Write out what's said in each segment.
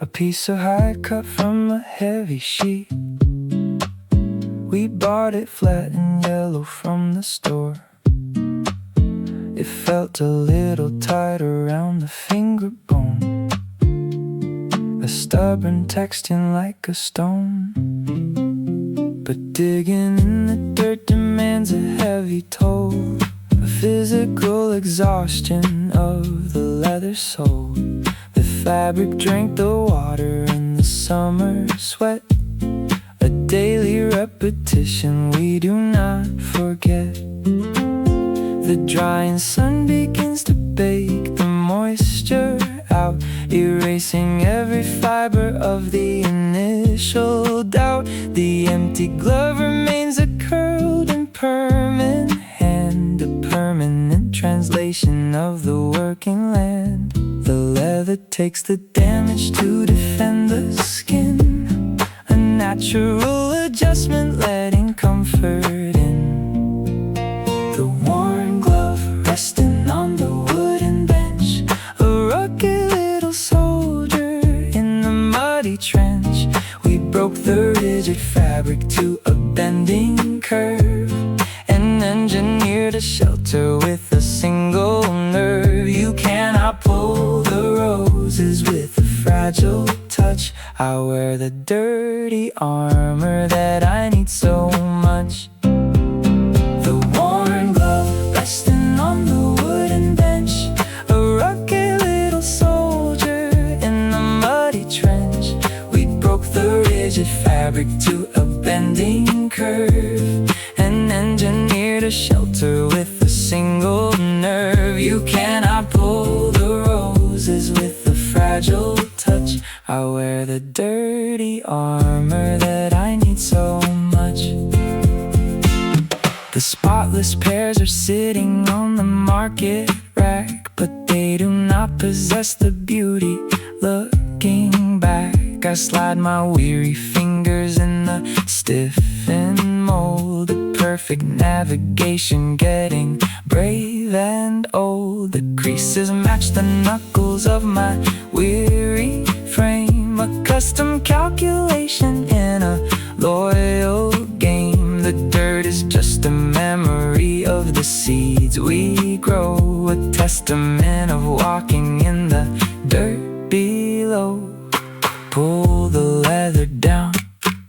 A piece of hide cut from a heavy sheet. We bought it flat and yellow from the store. It felt a little tight around the finger bone, a stubborn texting like a stone. But digging in the dirt demands a heavy toll, a physical exhaustion of the leather sole. The fabric drank the water in the summer sweat, a daily repetition we do not forget. The drying sun begins to bake the moisture out, erasing every fiber of the initial doubt. The empty glove remains a curled and permanent hand, a permanent translation of the working land. The leather takes the damage to defend the skin, a natural adjustment letting comfort in. The worn glove resting on the wooden bench, a rugged little soldier in the muddy trench. We broke the rigid fabric to a bending curve and engineered a shelter with a single nerve. You cannot pull the roses with a fragile touch. I wear the dirty armor that I need so much. The worn glove resting on the wooden bench, a rugged little soldier in the muddy trench. We broke the rigid fabric to a bending curve and engineered a shelter with a single nerve. You cannot pull the roses with a fragile touch. I wear the dirty armor that I need so much. The spotless pairs are sitting on the market rack, but they do not possess the beauty. Looking back, I slide my weary fingers in the stiffened mold. The perfect navigation, getting brave and old. The creases match the knuckles of my weary frame, a custom calculation in a loyal game. The dirt is just a memory of the seeds we grow, a testament of walking in the dirt below. Pull the leather down,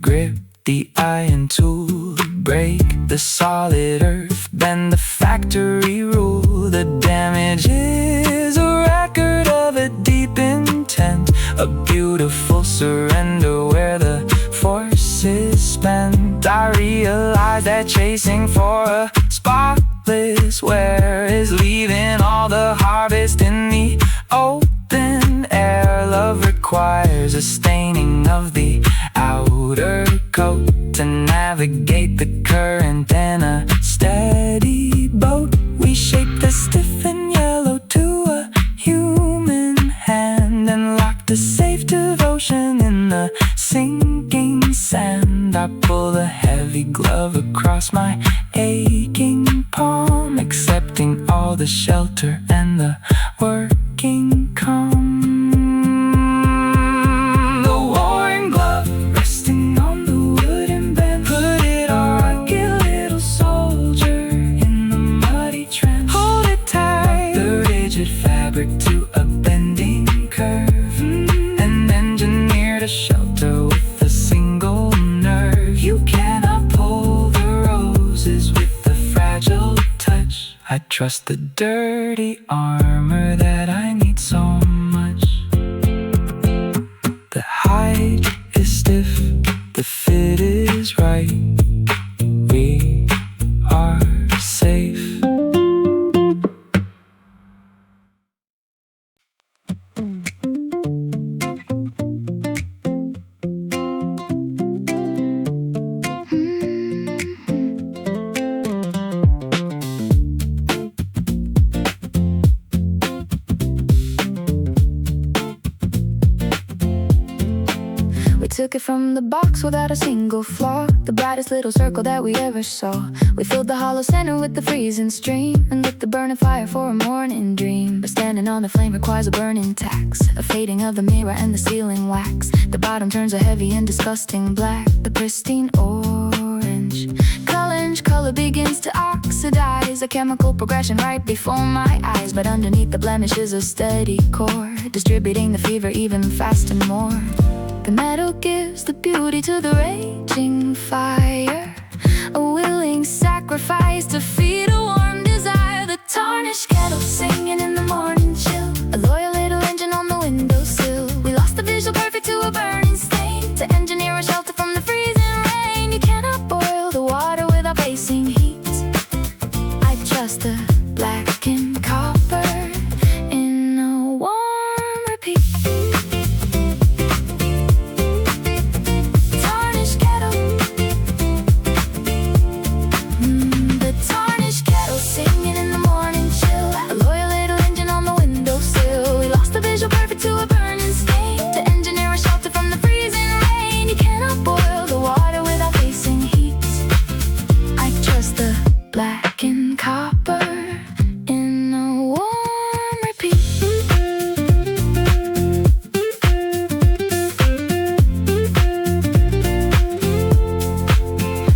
grip the iron tool, break the solid earth, bend the factory rule. The damage is a record of a deep intent, a beautiful surrender where the force is spent. I realize that chasing for a spotless wear is leaving all the harvest in the open air. Love requires a staining of the outer coat to navigate the current in a steady boat. We shape the stiffened yellow to a human hand and lock the safe devotion in the sinking sand. I pull the heavy glove across my aching palm, accepting all the shelter and the working calm. The worn glove resting on the wooden bench, put it on a rugged little soldier in the muddy trench. Hold it tight, the rigid fabric to a bending curve, and engineered a shelter with a single nerve. You cannot pull the roses with a fragile touch. I trust the dirty armor that I need so much. The hide is stiff, the fit is right. We are safe. Took it from the the box without a single flaw. The brightest little circle that we ever saw. We filled the hollow center with the freezing stream and lit the burning fire for a morning dream. But standing on the flame requires a burning tax, a fading of the mirror and the ceiling wax. The bottom turns a heavy and disgusting black. The pristine orange color begins to oxidize, a chemical progression right before my eyes. But underneath the blemish is a steady core, distributing the fever even faster more. The metal gives the beauty to the raging fire, a willing sacrifice to feed a warm desire. The tarnished kettle singing in the morning chill, a loyal little engine on the windowsill. We lost the visual perfect to a burning stain, to engineer a shelter from the freezing rain. You cannot boil the water without facing heat. I trust the black and copper in a warm repeat. Tarnished kettle, the tarnished kettle singing in the morning chill, a loyal little engine on the windowsill. We lost the visual perfect to a burning stain, to engineer a shelter from the freezing rain. You cannot boil the water without facing heat. I trust the black and copper in a warm repeat.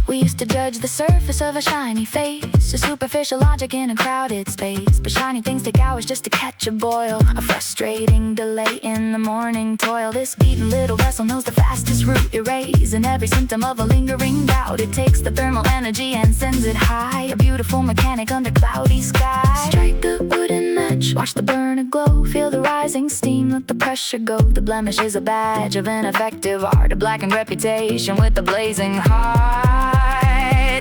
We used to judge the surface of a shiny face, a superficial logic in a crowded space. But shiny things take hours just to catch a boil, a frustrating delay in the morning toil. This beaten little vessel knows the fastest route, erasing every symptom of a lingering doubt. It takes the thermal energy and sends it high, a beautiful mechanic under cloudy skies. Strike a wooden match, watch the burner glow, feel the rising steam, let the pressure go. The blemish is a badge of ineffective art, a blackened reputation with a blazing heart.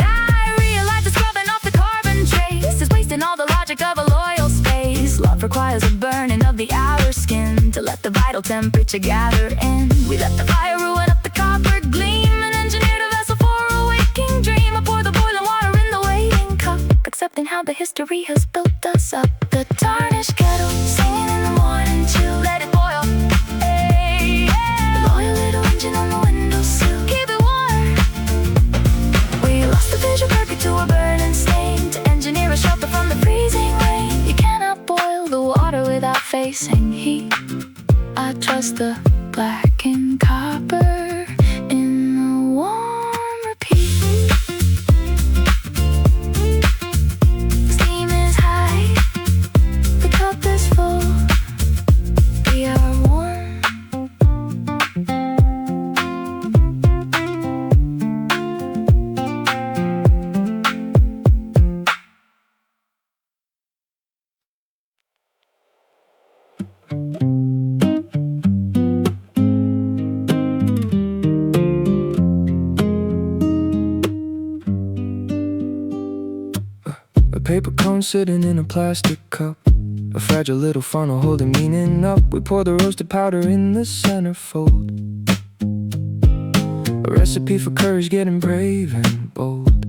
I realize that scrubbing off the carbon trace is wasting all the logic of a loyal space. Love requires a burning of the outer skin to let the vital temperature gather in. We let the fire ruin up the copper gleam and engineered a vessel for a waking dream. I pour the boiling water in the waiting cup, accepting how the history has built us up. The tarnished kettle singing in the morning chill, let it boil. Hey, yeah. Loyal little engine on the windowsill, keep it warm. We lost the visual perfect to a burning stain, to engineer a shelter from the freezing rain. You cannot boil the water without facing heat. I trust the black and copper in a warm repeat. Steam is high, the cup is full, we are warm. A paper cone sitting in a plastic cup, a fragile little funnel holding meaning up. We pour the roasted powder in the centerfold, a recipe for courage getting brave and bold.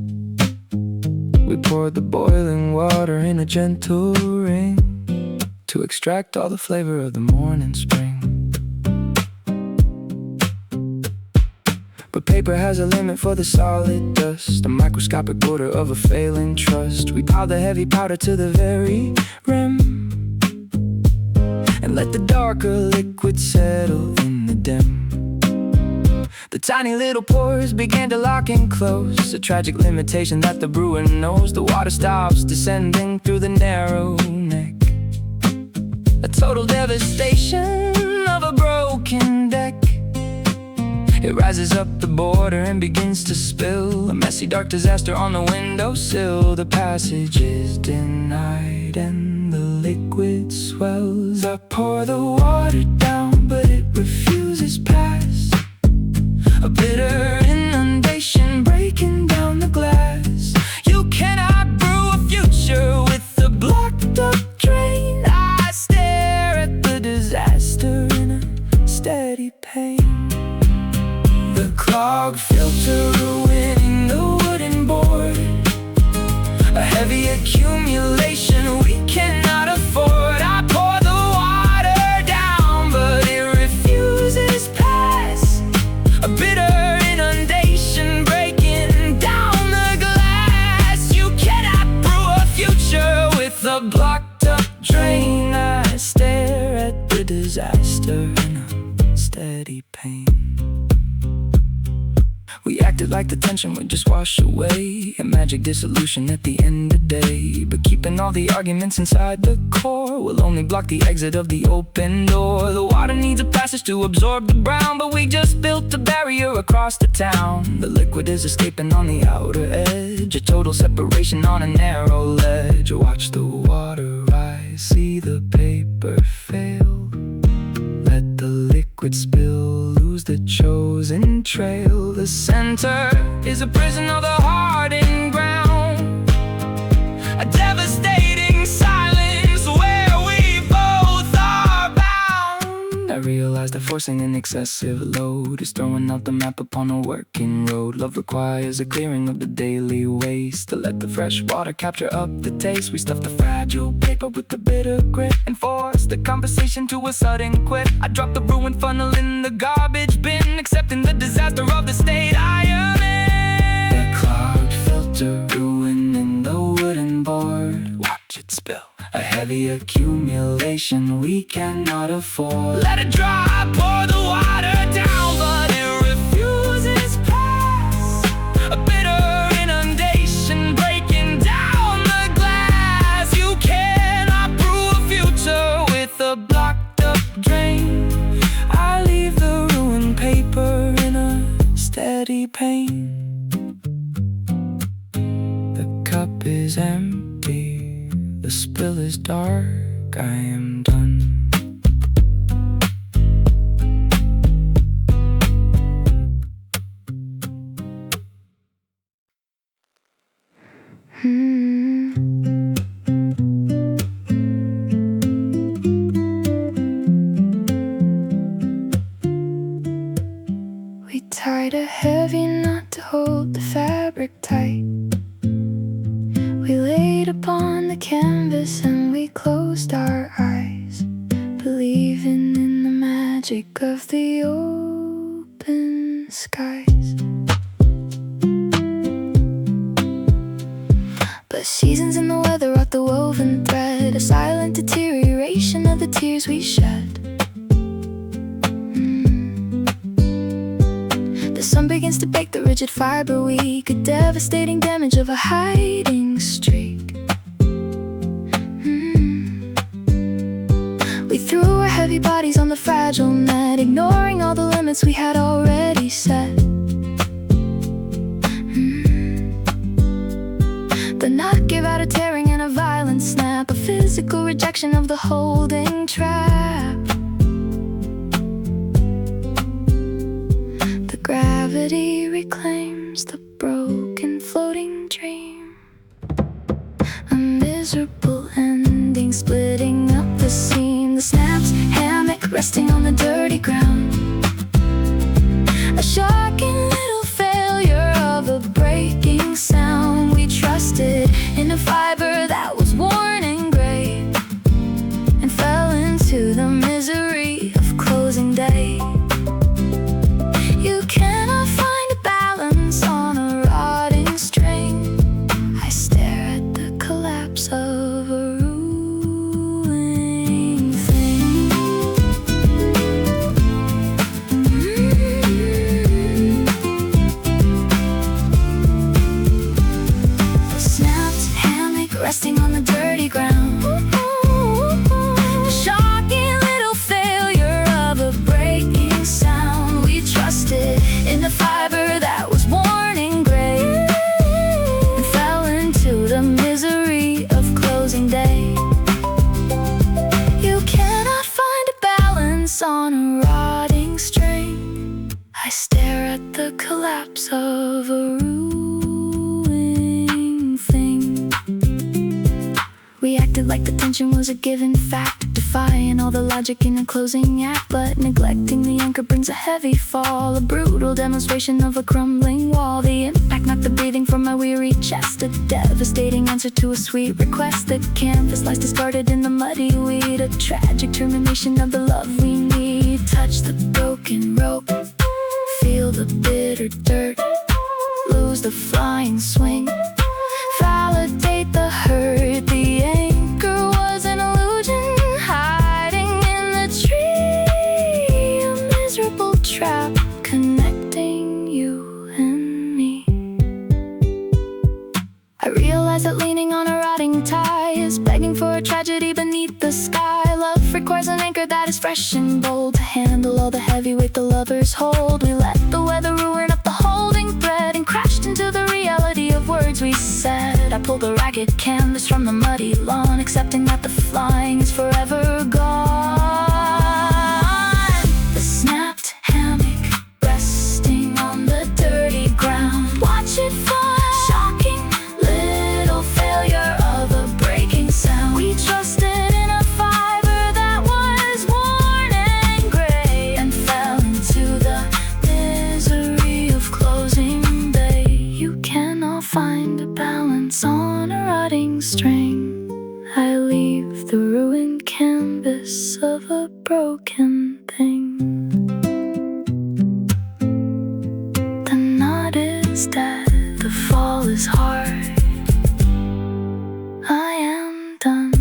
We poured the boiling water in a gentle ring to extract all the flavor of the morning spring. But paper has a limit for the solid dust, a microscopic border of a failing trust. We pile the heavy powder to the very rim and let the darker liquid settle in the dim. The tiny little pores began to lock and close, a tragic limitation that the brewer knows. The water stops descending through the narrow neck, a total devastation of a broken deck. It rises up the border and begins to spill, a messy dark disaster on the windowsill. The passage is denied and the liquid swells. I pour the water down but it refuses pass, a bitter inundation breaking down the glass. You cannot brew a future with a blocked up drain. I stare at the disaster in a steady pain. The clogged filter ruining the wooden board, a heavy accumulation we cannot afford. I pour the water down but it refuses pass, a bitter We acted like the tension would just wash away, a magic dissolution at the end of the day. But keeping all the arguments inside the core will only block the exit of the open door. The water needs a passage to absorb the brown, but we just built a barrier across the town. The liquid is escaping on the outer edge, a total separation on a narrow ledge. Watch the water rise, see the paper fail, let the liquid spill, lose the chosen trail. The center is a prison of the hardened ground, a devastating silence where we both are bound. I realized that forcing an excessive load is throwing out the map upon a working road. Love requires a clearing of the daily waste, to let the fresh water capture up the taste. We stuff the fragile paper with the bitter grit and force the conversation to a sudden quit. I drop the ruined funnel in the garbage bin, accepting the disaster of the state I am in. The clogged filter, ruining the wooden board. Watch it spill, a heavy accumulation we cannot afford. Let it dry, pour the water down, but it refuses pass. A bitter inundation breaking down the glass. You cannot brew a future with a blocked up drain. I leave the ruined paper in a steady pain. The cup is empty, the spill is dark, I am done. We tied a heavy knot to hold the fabric tight. We laid upon the canvas and we closed our eyes, believing in the magic of the open skies. But seasons in the weather wrought the woven thread, a silent deterioration of the tears we shed. The sun begins to bake the rigid fiber weak, a devastating damage of a hiding streak. We threw our heavy bodies on the fragile net, ignoring all the limits we had already set. The knot gave out a tearing and a violent snap, a physical rejection of the holding trap. The gravity reclaims the broken floating dream, a miserable ending splitting up the seam. The snapped hammock resting on the dirty ground, a shocking little failure of a breaking sound. We trusted in a fiber that was worn and gray, and fell into the misery of closing day. You cannot find a balance on a rotting string. I stare at the collapse of a ruining thing. The snapped hammock resting on the dirty ground, the shocking little failure of a breaking sound. We trusted in the fiber that was worn and gray, and fell into the misery of closing day. You cannot find a balance on a rotting string. I stare at the collapse of a ruining thing. We acted like the tension was a given fact, defying all the logic in a closing act. But neglecting the anchor brings a heavy fall, a brutal demonstration of a crumbling wall. The impact knocked the breathing from my weary chest, a devastating answer to a sweet request. The canvas lies discarded in the muddy weed, a tragic termination of the love we need. Touch the broken rope, feel the bitter dirt, lose the flying swing, validate the hurt. The anchor was an illusion hiding in the tree, a miserable trap connecting you and is fresh and bold to handle all the heavy weight the lovers hold. We let the weather ruin up the holding thread and crashed into the reality of words we said. I pulled the ragged canvas from the muddy lawn, accepting that the flying is forever gone. The snapped hammock resting on the dirty ground. Watch it fall. Shocking little failure of a breaking sound. We trusted in a fiber that was worn and gray and fell into the misery of closing bay. You cannot find a balance on a rotting string. I leave the ruined canvas of a broken thing. The knot is dead, the fall is hard. I am done.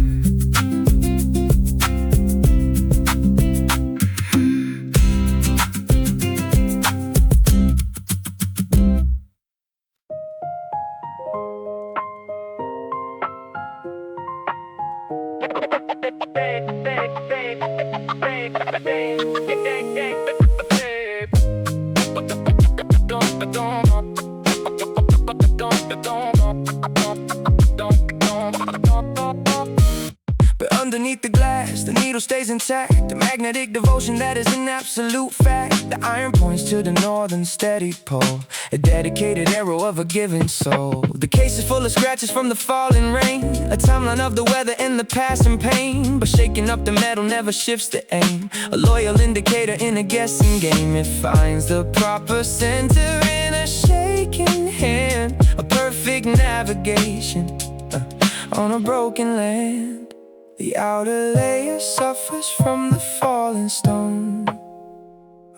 But underneath the glass, the needle stays intact. The magnetic devotion that is an absolute fact. The iron points to the northern steady pole, a dedicated arrow of a given soul. The case is full of scratches from the falling rain, a timeline of the weather in the past and pain. But shaking up the metal never shifts the aim. A loyal indicator in a guessing game. It finds the proper center in a shaking hand. A perfect navigation on a broken land. The outer layer suffers from the falling stone,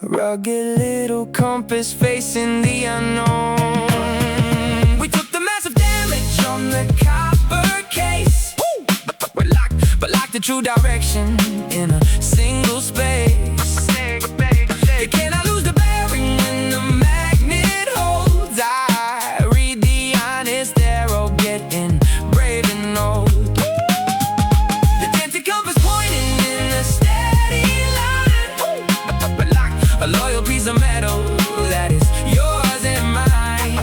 a rugged little compass facing the unknown. We took the massive damage on the copper case, but lacked the true direction in a single space. You cannot lose the bearing when the magnet holds. I read the honest arrow getting brave and old. The dented compass pointing in a steady line, a loyal piece of metal that is yours and mine.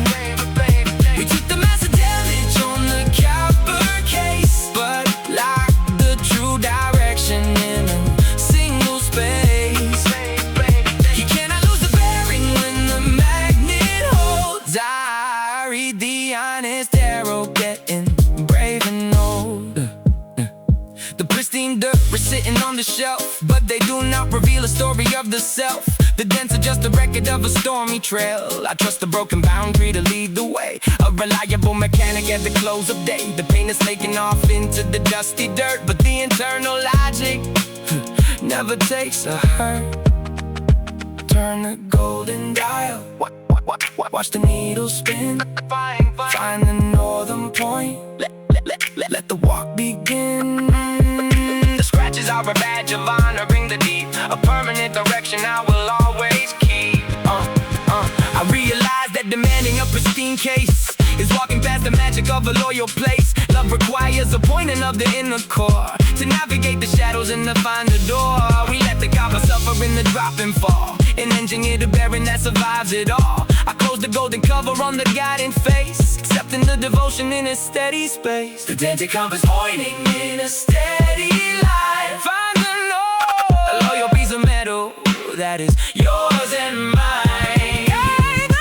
We took the massive damage on the copper case, but lacked the true direction in a single space. You cannot lose the bearing when the magnet holds. I read the honest arrow getting brave and old. The pristine dirt is sitting on the shelf, but they do not reveal a story of the self. The dents are just a record of a stormy trail. I trust the broken boundary to lead the way, a reliable mechanic at the close of day. The pain is snaking off into the dusty dirt, but the internal logic never takes a hurt. Turn the golden dial, watch the needle spin. Find the northern point, let the walk begin. The scratches are a badge of honor, bring the deep, a permanent direction I will always keep. I realize that demanding a pristine case is walking past the magic of a loyal place. Love requires a pointing of the inner core to navigate the shadows and to find the door. We let the copper suffer in the drop and fall, an engineered a bearing that survives it all. I close the golden cover on the guiding face, accepting the devotion in a steady space. The dented compass pointing in a steady line. Find the north, a loyal piece of metal that is yours and mine.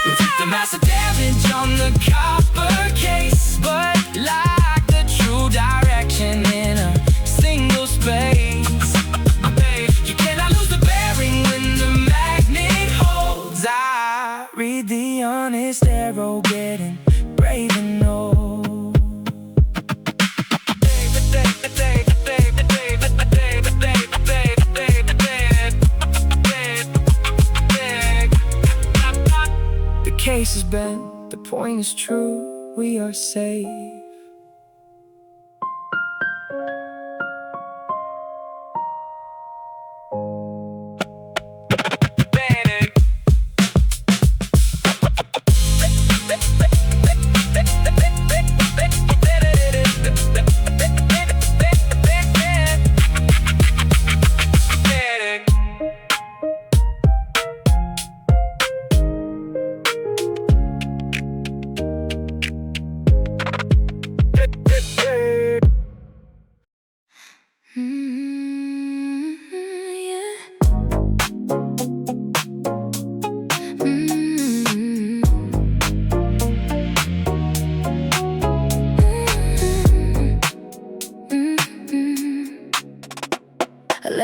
We took the massive damage on the copper case, but lacked the true direction in a single space. You cannot lose the bearing when the magnet holds. I read the honest arrow getting brave and old. The case is bent, the point is true, we are safe.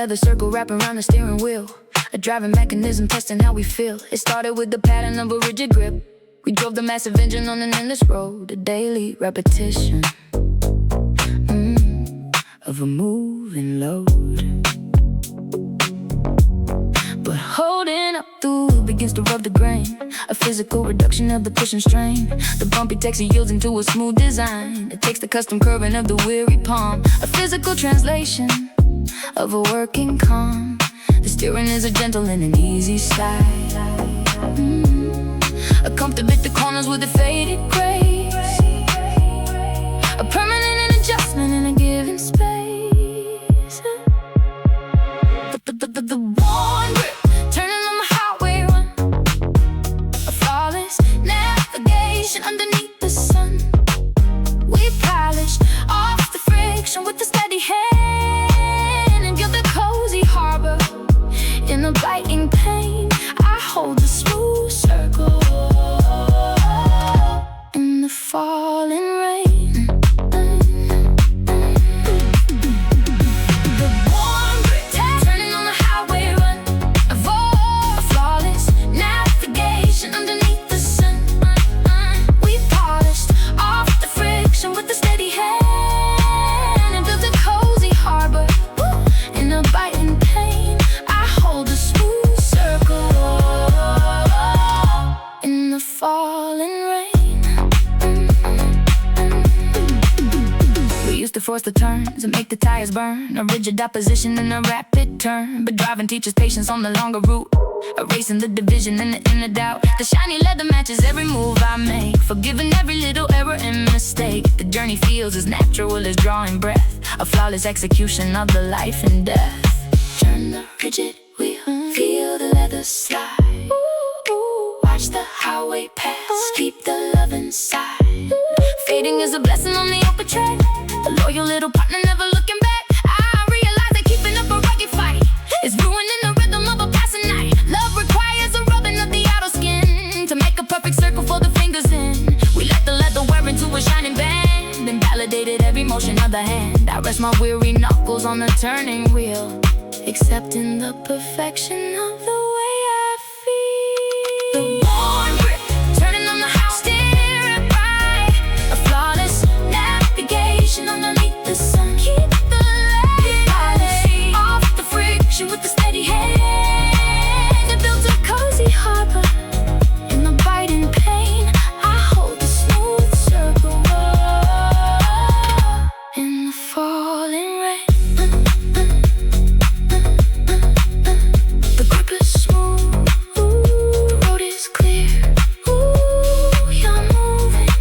leather circle wrapping around the steering wheel. A driving mechanism testing how we feel. It started with the pattern of a rigid grip. We drove the massive engine on an endless road. A daily repetition of a moving load. But holding up the wheel begins to rub the grain. A physical reduction of the push and strain. The bumpy texture yields into a smooth design. It takes the custom curving of the weary palm. A physical translation of a working calm. The steering is a gentle and an easy slide. A comfortable bit the corners with a faded grace. A permanent adjustment in a given space. The one grip, turning on the highway run. A flawless navigation underneath the sun. We polished off the friction with a steady hand and built a cozy harbor in a biting pain. I hold the smooth circle in the falling rain. The warm grip, turning on the highway run. A flawless navigation underneath the sun. We polished off the friction with a steady hand and built a cozy harbor in a biting pain. I hold a smooth circle in the falling rain. We used to force the turns and make the tires burn. A rigid opposition and a rapid turn. But driving teaches patience on the longer route, erasing the division and the inner doubt. The shiny leather matches every move I make, forgiving every little error and mistake. The journey feels as natural as drawing breath, a flawless execution of the life and death. Turn the rigid wheel, feel the leather slide. Watch the highway pass, keep the love inside. Fading is a blessing on the upper track. A loyal little partner never looking back. I realize that keeping up a rugged fight is ruining the rhythm of a passing night. Love requires a rubbing of the outer skin to make a perfect circle for the fingers in. We let the leather wear into a shining band and validated every motion of the hand. I rest my weary knuckles on the turning wheel, accepting the perfection of the way I feel. The warm grip, turning on the house, steering right. A flawless navigation underneath the sun. Keep the light off the friction with the steady hand. It builds a cozy harbor in the biting pain. I hold the smooth circle in the falling rain. The grip is smooth, the road is clear. Ooh, you're moving.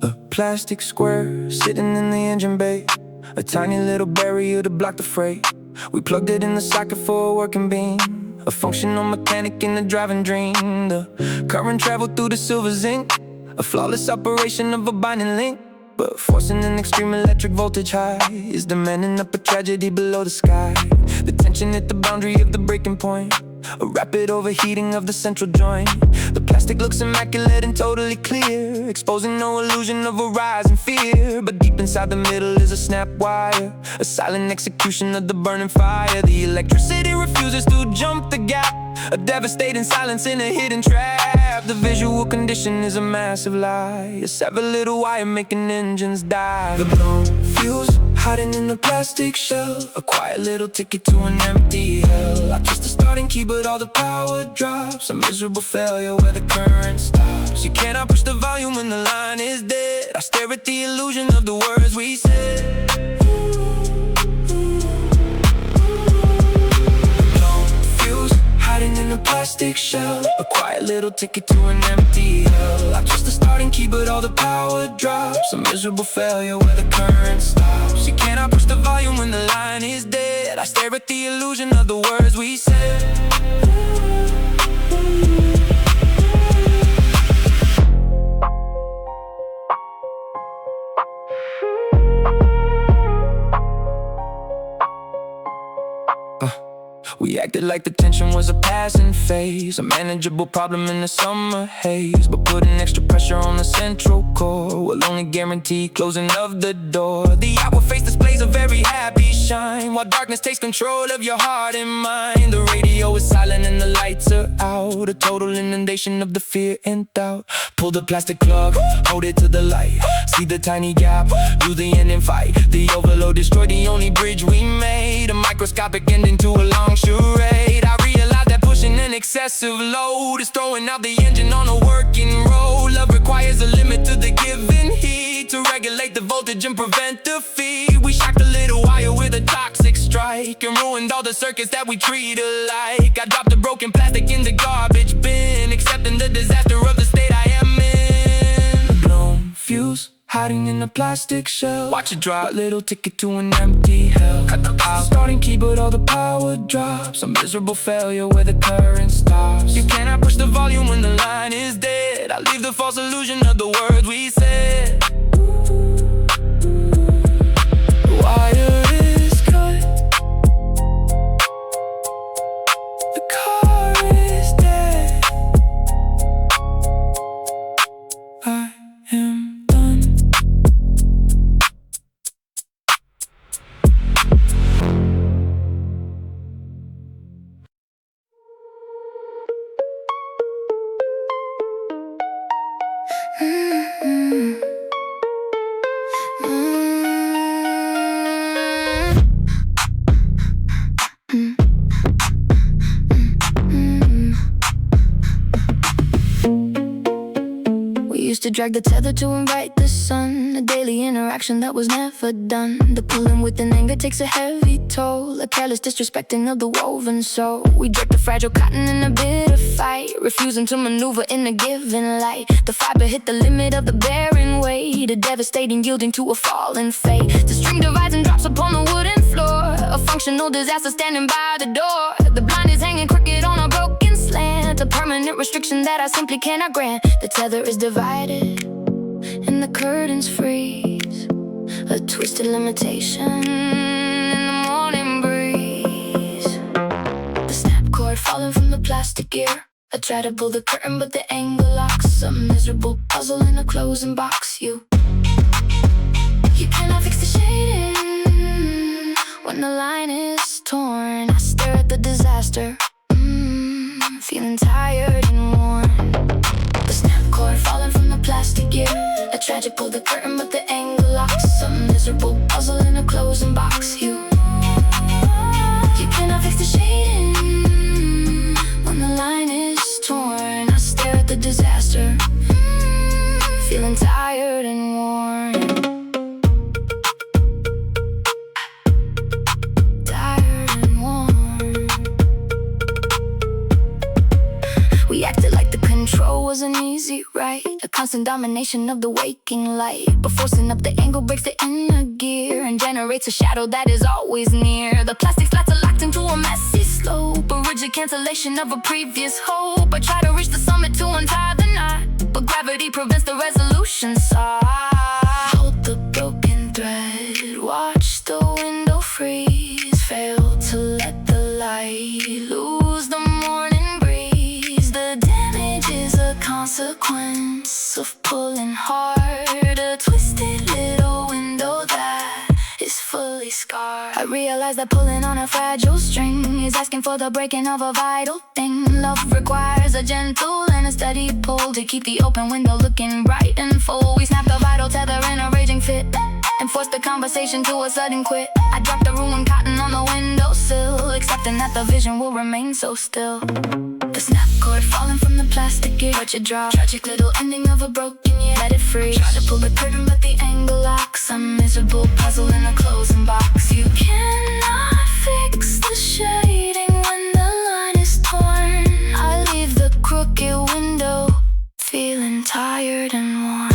A plastic square sitting in the engine bay, a tiny little barrier to block the freight. We plugged it in the socket for a working beam, a functional mechanic in the driving dream. The current traveled through the silver zinc, a flawless operation of a binding link. But forcing an extreme electric voltage high is demanding up a tragedy below the sky. The tension at the boundary of the breaking point, a rapid overheating of the central joint. The plastic looks immaculate and totally clear, exposing no illusion of a rise in fear. But deep inside the middle is a snap wire, a silent execution of the burning fire. The electricity refuses to jump the gap, a devastating silence in a hidden trap. The visual condition is a massive lie, a severed little wire making engines die. The blown fuse hiding in the plastic shell, a quiet little ticket to an empty hell. I twist the starting key but all the power drops, a miserable failure where the current stops. You cannot push the volume when the line is dead. I stare at the illusion of the words we said. Blown fuse hiding in a plastic shell, a quiet little ticket to an empty hell. I twist the starting key but all the power drops, a miserable failure where the current stops. You cannot push the volume when the line is dead. I stare at the illusion of the words we said. We acted like the tension was a passing phase, a manageable problem in the summer haze. But putting extra pressure on the central core will only guarantee closing of the door. The outward face displays a very happy shine, while darkness takes control of your heart and mind. The radio is silent and the lights are out, a total inundation of the fear and doubt. Pull the plastic plug, hold it to the light, see the tiny gap, do the end and fight. The overload destroyed the only bridge we made, a microscopic ending to a long charade. I realize that pushing an excessive load is throwing out the engine on a working road. Love requires a limit to the given heat, to regulate the voltage and prevent defeat. We shocked a little wire with a toxic strike and ruined all the circuits that we treat alike. I dropped the broken plastic in the garbage bin, accepting the disaster of the state I am in. A blown fuse hiding in a plastic shell, watch it drop, little ticket to an empty hell. Cut the power, starting keyboard, all the power drops, a miserable failure where the current stops. You cannot push the volume when the line is dead. I leave the false illusion of the words we said. The wire is cut, the car is dead. I am done. We used to drag the tether to invite the sun, a daily interaction that was never done. The pulling within anger takes a heavy toll, a careless disrespecting of the woven soul. We draped the fragile cotton in a bitter fight, refusing to maneuver in a given light. The fiber hit the limit of the bearing weight, a devastating yielding to a fallen fate. The string divides and drops upon the wooden floor, a functional disaster standing by the door. The blind is hanging crooked on a broken slant, a permanent restriction that I simply cannot grant. The tether is divided and the curtains freeze, a twisted limitation in the morning breeze. The snap cord falling from the plastic gear, I try to pull the curtain but the angle locks, a miserable puzzle in a closing box. You cannot fix the shading when the line is torn. I stare at the disaster, feeling tired and worn. The snap cord falling from the plastic gear, I tried to pull the curtain but the angle locks, a miserable puzzle in a closing box. You cannot fix the shading when the line is torn. I stare at the disaster, feeling tired and worn. We acted like the control was an easy ride, a constant domination of the waking light. But forcing up the angle breaks the inner gear and generates a shadow that is always near. The plastic slats are locked into a messy slope, a rigid cancellation of a previous hope. I try to reach the summit to untie the knot, but gravity prevents the resolution. So I hold the broken thread, watch the window freeze, fail to let the light lose the morning breeze. The damage is a consequence of pulling hard, a twisted little window that is fully scarred. I realize that pulling on a fragile string is asking for the breaking of a vital thing. Love requires a gentle and a steady pull to keep the open window looking bright and full. We snap the vital tether in a raging fit and force the conversation to a sudden quit. I drop the ruined cotton on the windowsill, accepting that the vision will remain so still. The snap cord falling from the plastic gear, watch it drop, tragic little ending of a broken year. Let it free, try to pull the curtain but the angle locks, a miserable puzzle in a closing box. You cannot fix the shading when the line is torn. I leave the crooked window, feeling tired and worn.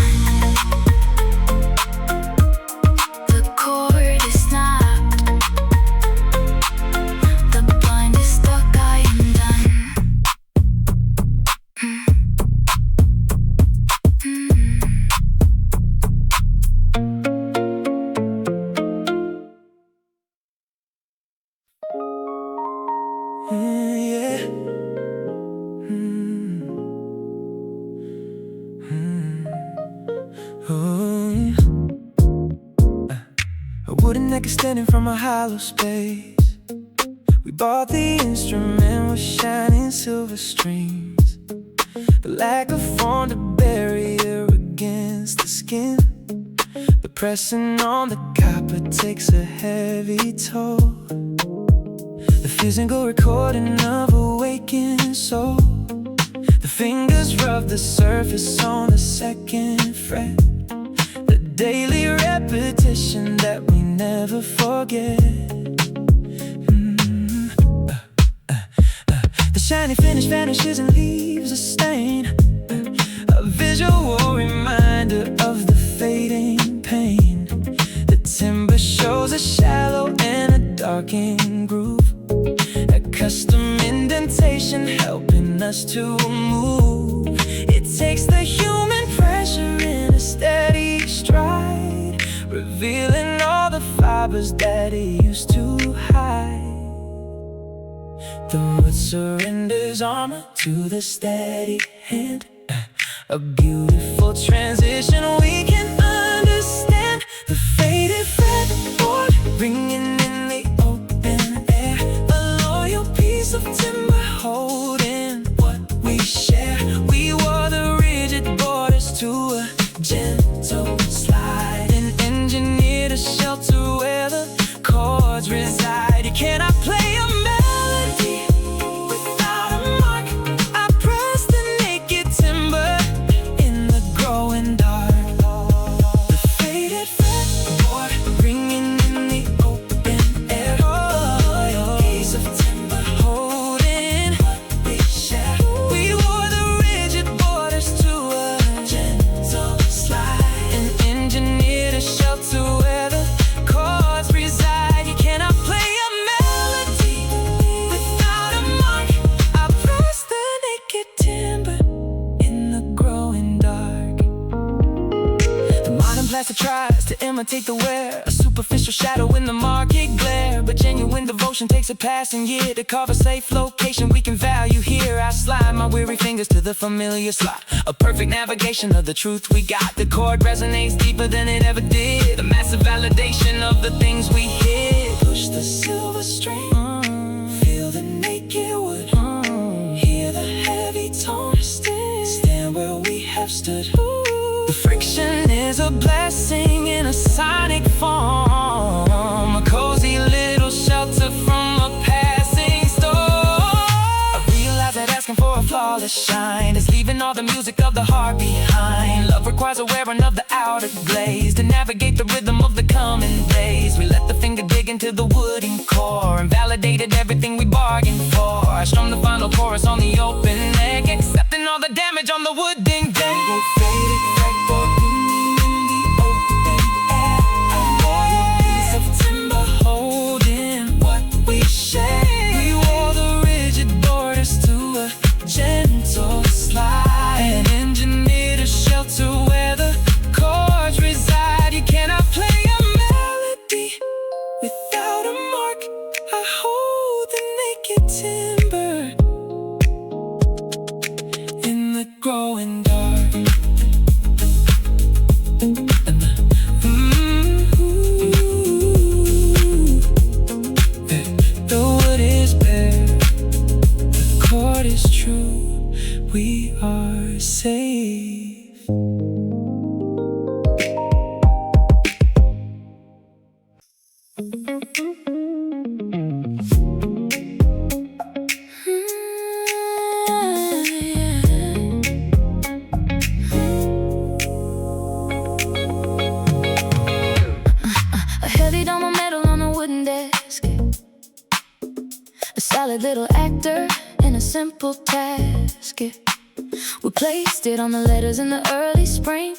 Yeah. A wooden neck extending from a hollow space. We bought the instrument with shining silver strings. The lack of formed a barrier against the skin. The pressing on the copper takes a heavy toll. The physical recording of a waking soul. The fingers rub the surface on the second fret. The daily repetition that we never forget. The shiny finish vanishes and leaves a stain. A visual reminder of the fading pain. The timber shows a shallow and a darkened groove. A custom indentation helping us to move. It takes the human pressure in a steady stride, revealing all the fibers that it used to hide. The wood surrenders armor to the steady hand. A beautiful transition we can understand. The faded fretboard ringing in the open air. A loyal piece of timber holding what we share. We wore the rigid borders to a gentle slide, and engineered a shelter where the chords reside. You cannot play a melody without a mark. I press the naked timber in the growing dark. The faded fretboard ringing in the open air. A piece of timber holding what we share. We wore the rigid borders to a gentle slide, and engineered a shelter where the chords reside. You cannot play a melody without a mark. I press the naked timber in the growing dark. The modern plastic tries to imitate the wear, a superficial shadow in the market glare. But genuine devotion takes a passing year to carve a safe location we can value here. I slide my weary fingers to the familiar slot, a perfect navigation of the truth we got. The chord resonates deeper than it ever did, a massive validation of the things we hid. Push the silver string, feel the naked wood, hear the heavy tone, stand where we have stood. The friction is a blessing in a sonic form, a cozy little shelter from a passing storm. I realize that asking for a flawless shine is leaving all the music of the heart behind. Love requires a wearing of the outer glaze to navigate the rhythm of the coming days. We let the finger dig into the wooden core and validated everything we bargained for. I strummed the final chorus on the open neck, accepting all the damage on the wooden deck. Faded fretboard ringing in the open air. A loyal piece of timber holding what we share. We wore the rigid borders to a gentle slide, and engineered a shelter where the chords reside. You cannot play a melody without a mark. I hold the naked timber in the growing dark. The wood is bare, the chord is true. We are safe. A heavy dome of metal on a wooden desk, a solid little actor in a simple task. We placed it on the letters in the early spring,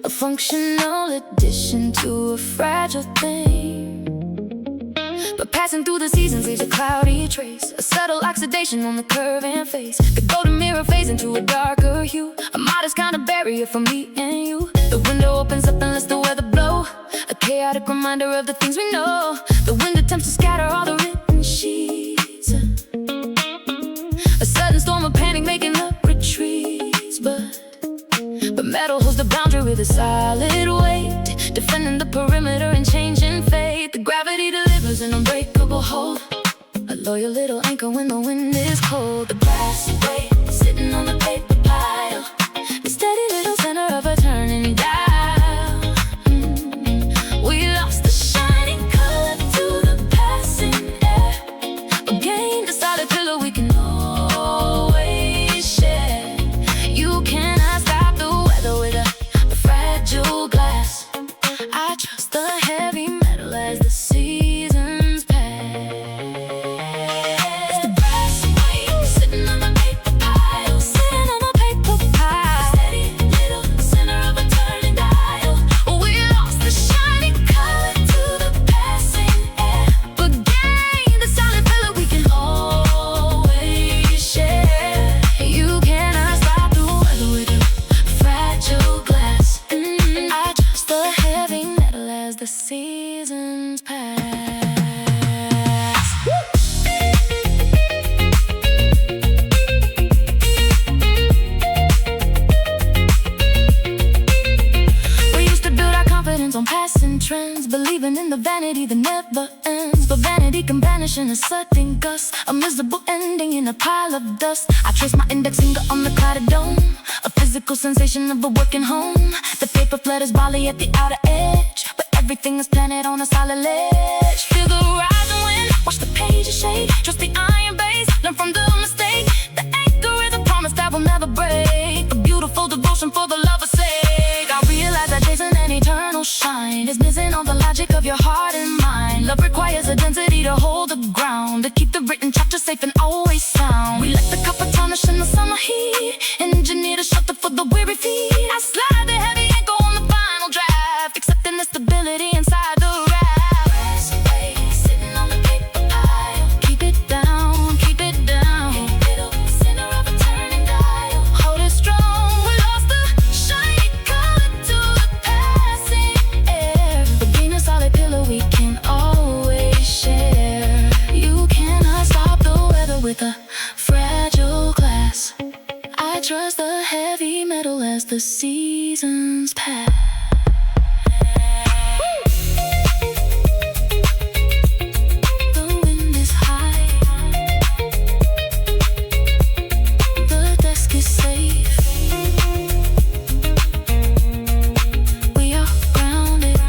a functional addition to a fragile thing. But passing through the seasons leaves a cloudy trace, a subtle oxidation on the curving face. The golden mirror fades into a darker hue, a modest kind of barrier for me and you. The window opens up and lets the weather blow, a chaotic reminder of the things we know. The wind attempts to scatter all the written sheets. lose an unbreakable hold, a loyal little anchor when the wind is cold. The brass weight sitting on the paper pile, the steady little center of a turning dial. We lost the shining color to the passing air, but gained a solid pillow we can always share. You cannot stop the weather with a fragile glass. I trust the heavy metal as the seasons pass. The brass weight sitting on the paper pile, sitting on the paper pile, steady little center of a turning dial. We lost the shining color to the passing air, but gained the solid pillow we can always share. You cannot stop the weather with a fragile glass. I trust the heavy metal as the seasons pass. We used to build our confidence on passing trends, believing in the vanity that never ends. But vanity can vanish in a sudden gust, a miserable ending in a pile of dust. I trace my index finger on the clouded dome, a physical sensation of a working home. The paper flutters volley at the outer edge, but everything is planted on a solid ledge. Feel the rising wind, watch the pages shake, trust the iron base, learn from the mistake. The anchor is a promise that will never break, a beautiful devotion for the lover's sake. I realize that chasing an eternal shine is missing all the logic of your heart and mind. Love requires a density to hold the ground, to keep the written chapter safe and always sound. We let the copper tarnish in the summer heat, engineer a shelter for the weary feet. I slide the heavy anchor on the final draft, accepting the stability inside the raft. Brass weight sitting on the paper pile, keep it down, keep it down. Middle center of a turning dial, hold it strong. We lost the shiny color to the passing air, but gain a solid pillow we can always share. You cannot stop the weather with a fragile glass. I trust the heavy metal as the seasons pass. The wind is high, the desk is safe. We are grounded.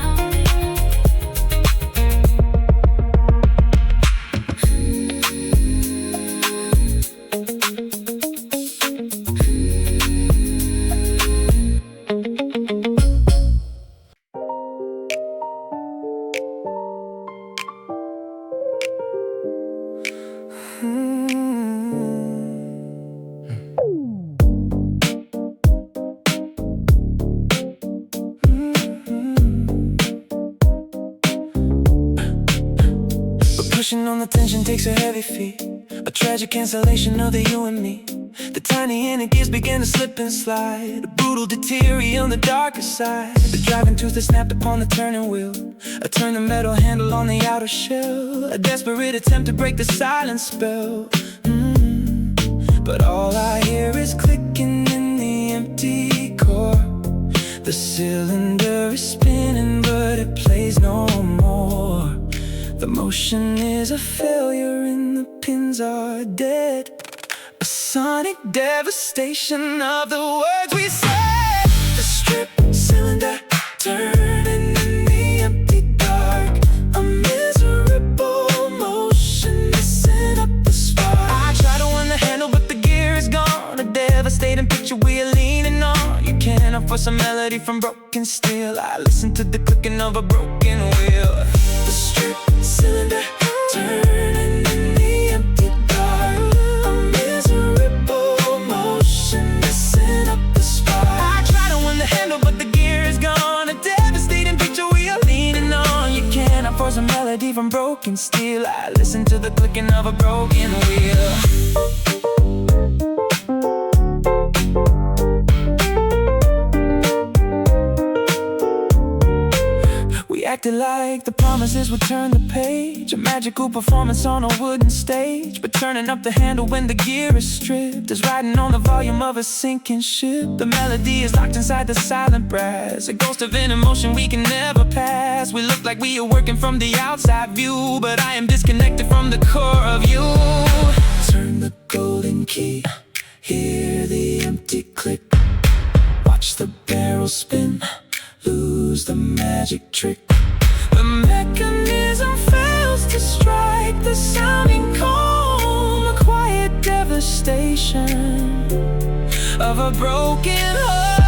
But pushing on the tension takes a heavy feat, a tragic cancellation of the you and me. The tiny inner gears begin to slip and slide, a brutal deteriorate on the darker side. The driving tooth that snapped upon the turning wheel, a turn the metal handle on the outer shell, a desperate attempt to break the silent spell. But all I hear is clicking in the empty core. The cylinder is spinning but it plays no more. The motion is a failure and the pins are dead. A sonic devastation of the words we said. The strip cylinder turning in the empty dark, a miserable motion messing up the spark. I try to run the handle but the gear is gone, a devastating picture we are leaning on. You cannot force a melody from broken steel. I listen to the clicking of a broken wheel. The strip cylinder turning in the empty dark, a miserable motion messing up the spark. I try to win the handle but the gear is gone, a devastating picture we are leaning on. You cannot force a melody from broken steel. I listen to the clicking of a broken wheel. Acted like the promises would turn the page, a magical performance on a wooden stage. But turning up the handle when the gear is stripped is riding on the volume of a sinking ship. The melody is locked inside the silent brass, a ghost of an emotion we can never pass. We look like we are working from the outside view, but I am disconnected from the core of you. Turn the golden key, hear the empty click, watch the barrel spin, lose the magic trick. The mechanism fails to strike the sounding calm, a quiet devastation of a broken home.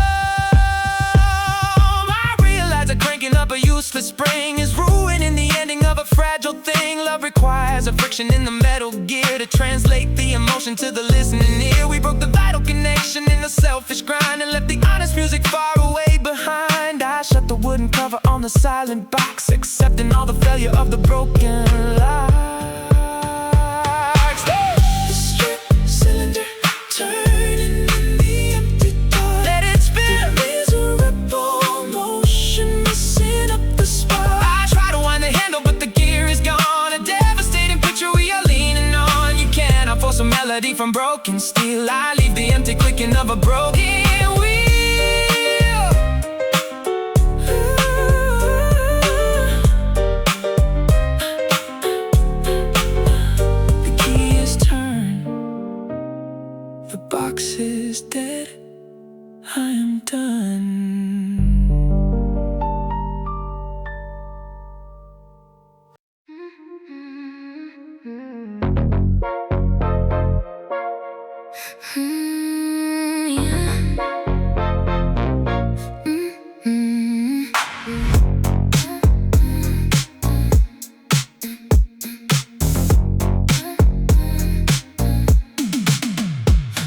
I realize that cranking up a useless spring is ruining the ending of a fragile thing. Love requires a friction in the metal gear to translate the emotion to the listening ear. We broke the vital connection in the selfish grind and left the honest music far away behind. I shut the wooden cover on the silent box, accepting all the failure of the broken locks. The strip cylinder turning in the empty dark. Let it spin. Miserable motion messing up the spark. I try to wind the handle but the gear is gone, a devastating picture we are leaning on. You cannot force a melody from broken steel. I leave the empty clicking of a broken wheel. Box is dead, I am done.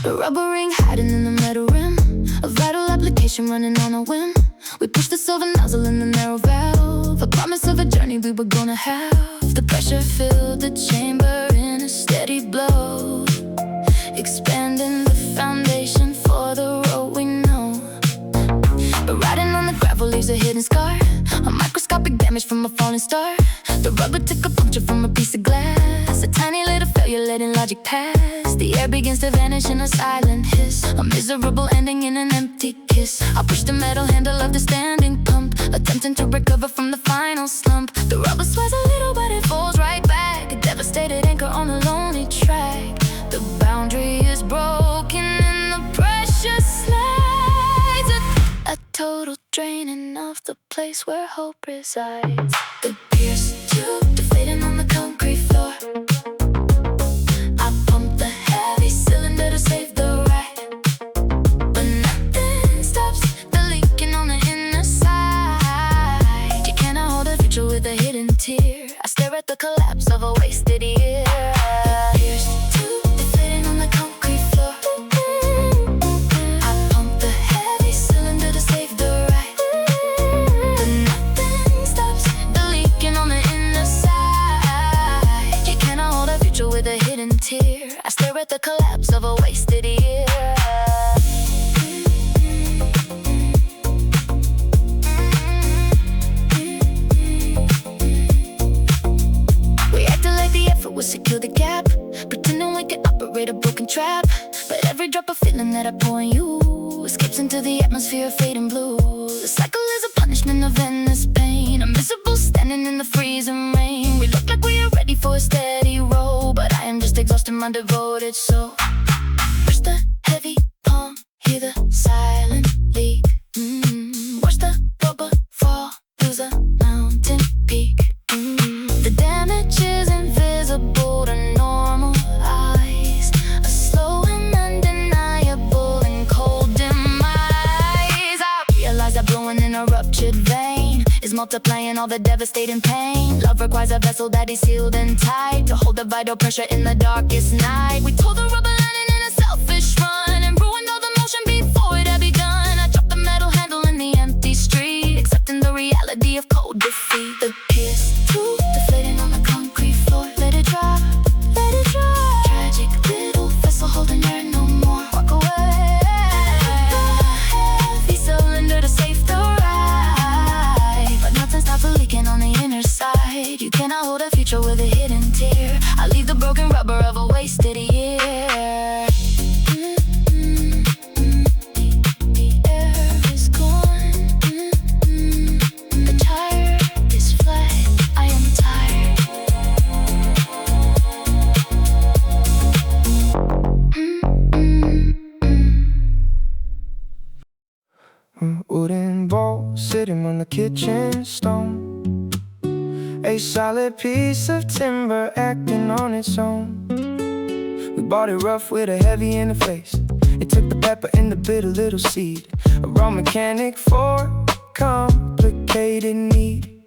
A rubber ring hiding in the metal rim, a vital application running on a whim. We pushed the silver nozzle in the narrow valve, a promise of a journey we were gonna have. The pressure filled the chamber in a steady blow, expanding the foundation for the road we know. But riding on the gravel leaves a hidden scar, a microscopic damage from a falling star. The rubber took a puncture from a piece of glass, a tiny little failure letting logic pass. The air begins to vanish in a silent hiss, a miserable ending in an empty kiss. I push the metal handle of the standing pump, attempting to recover from the final slump. The rubber swears a little but it falls right back, a devastated anchor on a lonely track. The boundary is broken and the pressure slides, a total draining of the place where hope resides. The pierced tube deflating on the concrete floor. I pump the heavy cylinder to save the ride, but nothing stops the leaking on the inner side. You cannot hold a future with a hidden tear. I stare at the collapse of a wasted year. The pierced tube deflating on the concrete floor. I pump the heavy cylinder to save the ride, but nothing stops the leaking on the inner side. You cannot hold a future with a hidden tear. I stare at the collapse of a wasted year. We acted like the effort would secure the gap, pretending we could operate a broken trap. But every drop of feeling that I pour in you escapes into the atmosphere of fading blue. The cycle is a punishment of endless pain, a miserable standing in the freezing rain. We look like we are ready for a steady roll, but I am just exhausting my devoted soul. Push the heavy palm, hear the silent leak. Watch the rubber fall, lose a mountain peak. The damage is invisible to normal eyes, a slow and undeniable and cold demise. I realize that blowing in a ruptured vein is multiplying all the devastating pain. Love requires a vessel that is sealed and tight to hold the vital pressure in the darkest night. We tore the rubber lining in a selfish run and ruined all the motion before it had begun. I dropped the metal handle in the empty street, accepting the reality of cold defeat. The pierced tube deflating on the concrete floor. Let it drop, let it drop. Tragic little vessel holding air no more. Walk away. Heavy cylinder to save the ride, but nothing stopped the leaking on the future with a hidden tear. I leave the broken rubber of a wasted year. The air is gone. The tire is flat. I am tired. Wooden bowl sitting on the kitchen stone. A solid piece of timber acting on its own. We bought it rough with a heavy in the face. It took the pepper and the bitter little seed. A raw mechanic for complicated need.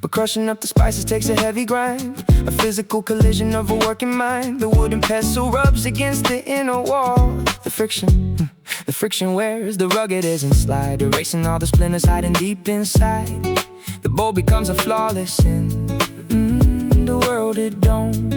But crushing up the spices takes a heavy grind. A physical collision of a working mind. The wooden pestle rubs against the inner wall. The friction wears the rugged isn't slide, erasing all the splinters hiding deep inside. The bowl becomes a flawless sin. The world it don't.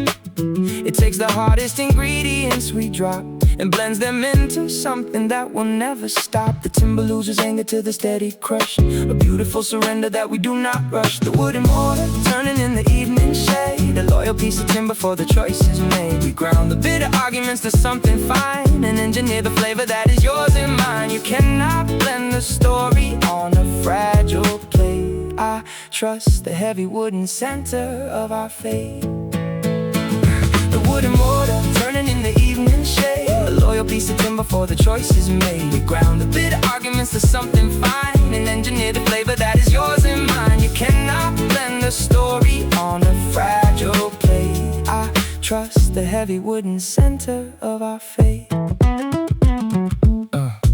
It takes the hardest ingredients we drop and blends them into something that will never stop. The timber loses anger to the steady crush. A beautiful surrender that we do not rush. The wooden mortar turning in the evening shade. A loyal piece of timber for the choices made. We ground the bitter arguments to something fine and engineer the flavor that is yours and mine. You cannot blend the story on a fragile plate. I trust the heavy wooden center of our fate. The wooden mortar turning in the evening shade. A loyal piece of timber for the choices made. We ground the bitter arguments to something fine and engineer the flavor that is yours and mine. You cannot blend the story on a fragile plate. I trust the heavy wooden center of our fate.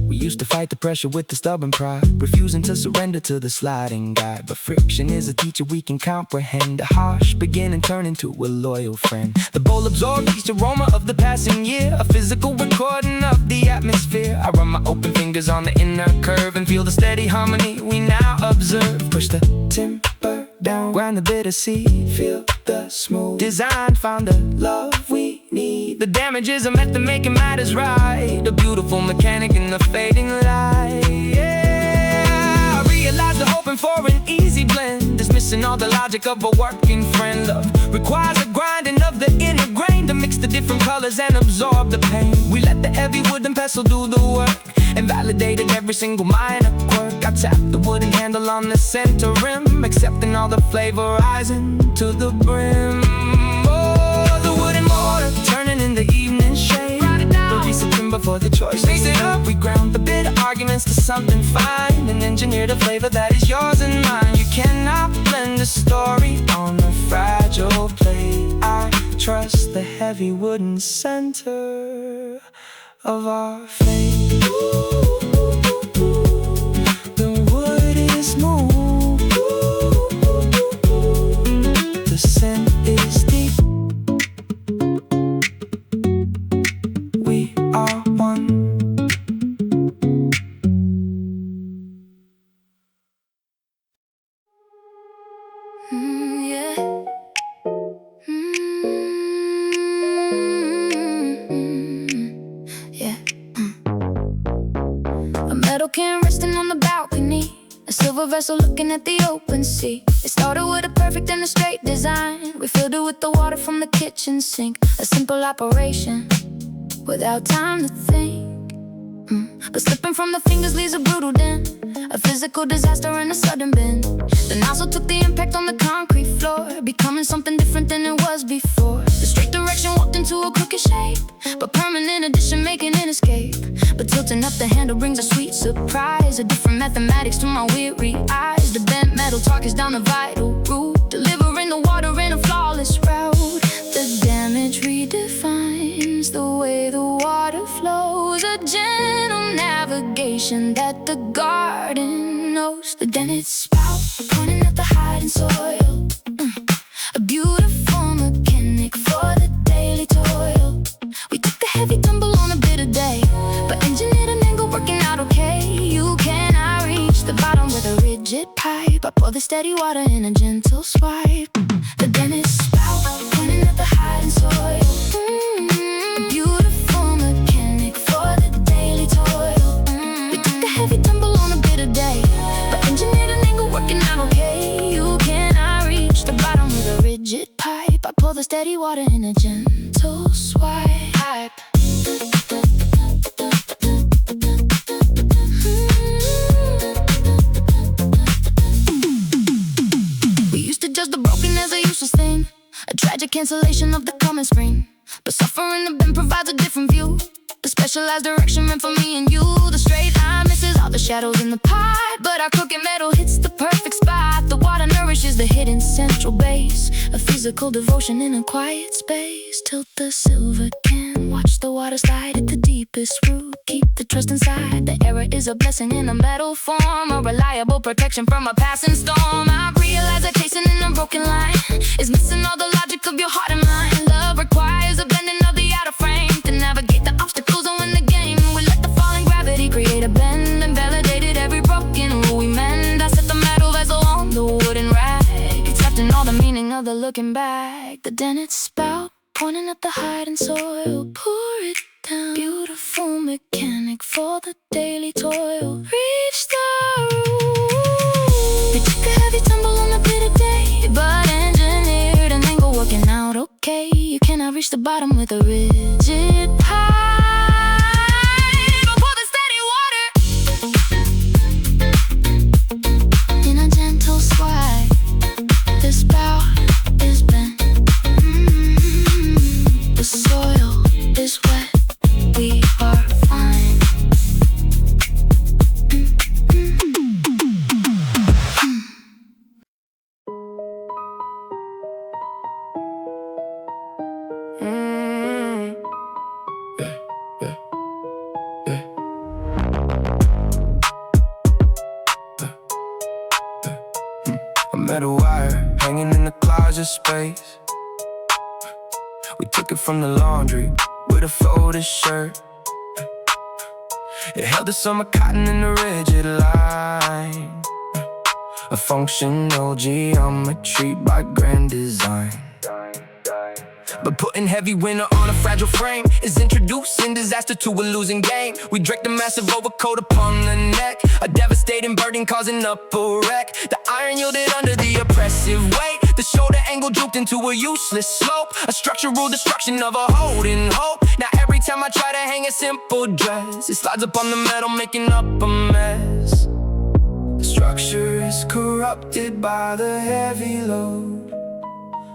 We used to fight the pressure with the stubborn pride, refusing to surrender to the sliding guide. But friction is a teacher we can comprehend. A harsh beginning turn into a loyal friend. The bowl absorbs each aroma of the passing year, a physical recording of the atmosphere. I run my open fingers on the inner curve and feel the steady harmony we now observe. Push the timber down, grind the bitter seed, feel the smooth design, found the love we need. The damage is a method making matters right. A beautiful mechanic in the fading light. Yeah, I realize the hoping for an easy blend is missing all the logic of a working friend. Love requires a grinding of the inner grain to mix the different colors and absorb the pain. We let the heavy wooden pestle do the work and validated every single minor quirk. I tapped the wooden handle on the center rim, accepting all the flavor rising to the brim. Oh, the wooden mortar turning in the evening shade. The piece of timber for the choice. Mix it up, we ground the bitter arguments to something fine and engineer the flavor that is yours and mine. You cannot blend the story on a fragile plate. I trust the heavy wooden center of our fate. The wood is smooth. The scent is deep. We are one. Yeah. Yeah. A metal can resting on the balcony, a silver vessel looking at the open sea. It started with a perfect and a straight design. We filled it with the water from the kitchen sink. A simple operation without time to think. But slipping from the fingers leaves a brutal dent, a physical disaster and a sudden bend. The nozzle took the impact on the concrete floor, becoming something different than it was before. The straight direction walked into a crooked shape, but permanent addition making an escape. But tilting up the handle brings a sweet surprise, a different mathematics to my weary eyes. The bent metal talk is down a vital route, delivering the water in a flawless route. The damage redefines the way the water flows, a gentle navigation that the garden knows. The dented spout pointing at the hiding soil, a beautiful mechanic for the daily toil. We took the heavy tumble on a bitter day, but engineered an angle working out okay. You cannot reach the bottom with a rigid pipe. I pour the steady water in a gentle swipe. The dented spout pointing at the hiding soil, a beautiful mechanic for the daily toil. We took the heavy tumble on a bitter day, but engineered an angle working out okay. You cannot reach the bottom with a rigid steady water in a gentle swipe. We used to judge the broken as a useless thing, a tragic cancellation of the coming spring. But suffering the bend provides a different view, the specialized direction meant for me and you. The straight line misses all the shadows in the pot, but our crooked metal hits the perfect spot. The water nourishes the hidden central base, a physical devotion in a quiet space. Tilt the silver can, watch the water slide at the deepest root. Keep the trust inside, the error is a blessing in a metal form, a reliable protection from a passing storm. I realize that chasing in a broken line is missing all the logic of your heart and mind. Love requires a bending of the outer frame to navigate the obstacles and win the game. We let the falling gravity create a bend and validated every broken rule we mend. I set the metal vessel on the wooden rack, accepting all the meaning of the looking back. The dented spout pointing at the hiding soil, pour it down. Beautiful mechanic for the daily toil. Reach the root. We took a heavy tumble on the pit of day, but engineered an angle working out okay. You cannot reach the bottom with a rigid pipe. But pour the steady water in a gentle swipe. The spout is bent, the soil is wet. We are fine. A metal wire hanging in the closet space. We took it from the laundry with a folded shirt. It held the summer cotton in a rigid line, a functional geometry by grand design. But putting heavy winter on a fragile frame is introducing disaster to a losing game. We draped a massive overcoat upon the neck, a devastating burden causing up a wreck. The iron yielded under the oppressive weight, the shoulder angle drooped into a useless slope, a structural destruction of a holding hope. Now every time I try to hang a simple dress, it slides upon the metal making up a mess. The structure is corrupted by the heavy load,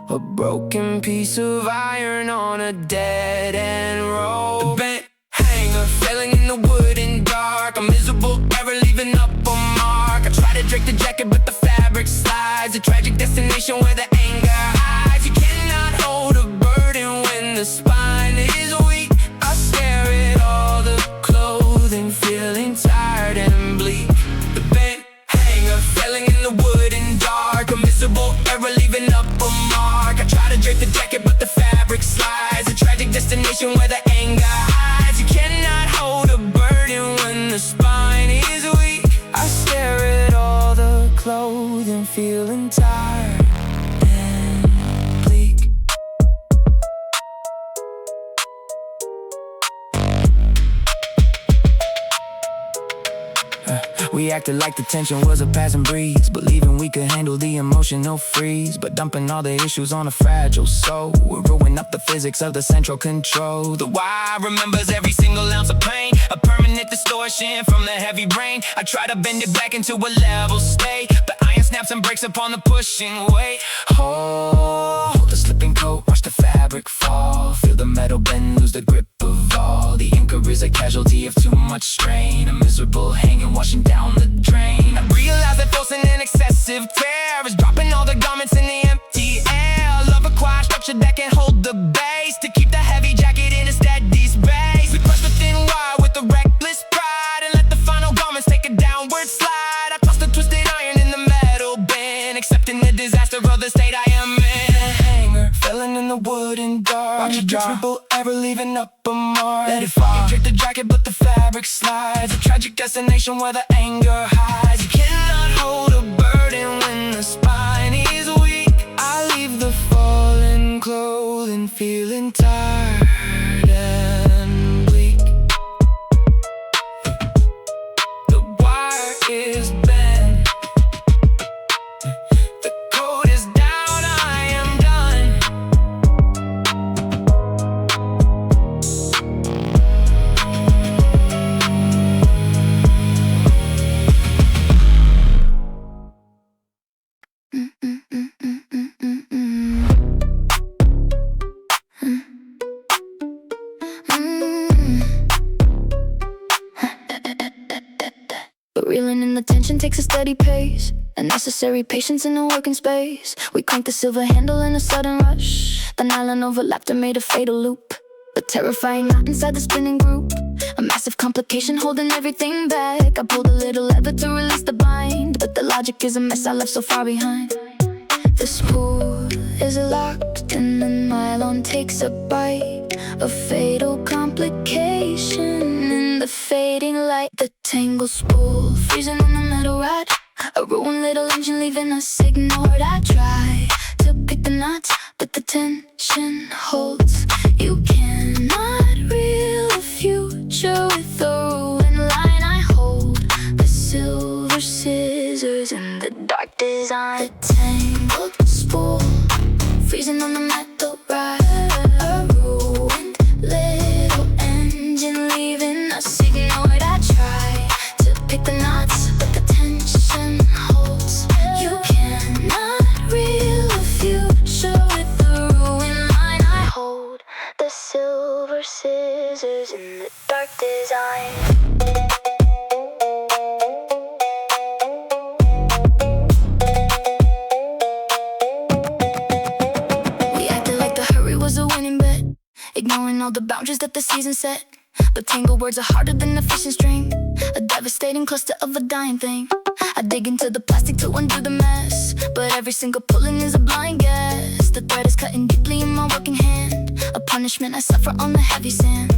a broken piece of iron on a dead-end road. The bent hanger failing in the wooden dark, a miserable error leaving up a mark. I try to drape the jacket but the fabric slides, a tragic destination where the anger hides. You cannot hold a burden when the spine is weak. I stare at all the clothing, feeling tired and bleak. The bent hanger failing in the wooden dark, a miserable error leaving up a mark. I try to drape the jacket but the fabric slides, a tragic destination where the anger hides. You cannot hold a burden when the spine is weak. I stare at all the clothing, feeling tired and bleak. We acted like the tension was a passing breeze, believing we could handle the emotional freeze, but dumping all the issues on a fragile soul would ruin up the physics of the central control. The wire remembers every single ounce of pain, a permanent distortion from the heavy brain. I try to bend it back into a level state, but iron snaps and breaks upon the pushing weight. Hold the slipping coat, watch the fabric fall, feel the metal bend, lose the grip of all. The anchor is a casualty of too much strain, a miserable hanging washing down the drain. I realize that forcing an excessive tear is dropping all the garments in the empty air. Love requires structure that can hold the base, to keep the heavy jacket in a steady space. We press the thin wire with a reckless pride, and let the final garments take a downward slide. I toss the twisted iron in the metal bin, accepting the disaster of the state I am in. The hanger failing in the wooden dark, a triple error leaving up a mark. Let it fall. You drape the jacket but the fabric slides, a tragic destination where the anger hides. You cannot hold a burden when the spine is weak. I leave the fallen clothing feeling tired and bleak. The wire is bent, the coat is down, I am done. Reeling in the tension takes a steady pace, a necessary patience in a working space. We crank the silver handle in a sudden rush. The nylon overlapped and made a fatal loop. A terrifying knot inside the spinning group, a massive complication holding everything back. I pulled a little lever to release the bind, but the logic is a mess I left so far behind. The spool is locked and the nylon takes a bite, a fatal complication in the fading light. The tangled spool freezing on the metal rod, a ruined little engine leaving us ignored. I try to pick the knots, but the tension holds. You cannot reel a future with the ruined line. I hold the silver scissors in the dark design. The tangled spool freezing on the metal rod, a ruined little engine leaving us ignored. I try to pick the knots, but the tension holds. You cannot reel a future with the ruined line. I hold the silver scissors in the dark design. Ignoring all the boundaries that the season set, but tangled words are harder than a fishing string, a devastating cluster of a dying thing. I dig into the plastic to undo the mess, but every single pulling is a blind guess. The thread is cutting deeply in my working hand, a punishment I suffer on the heavy sand.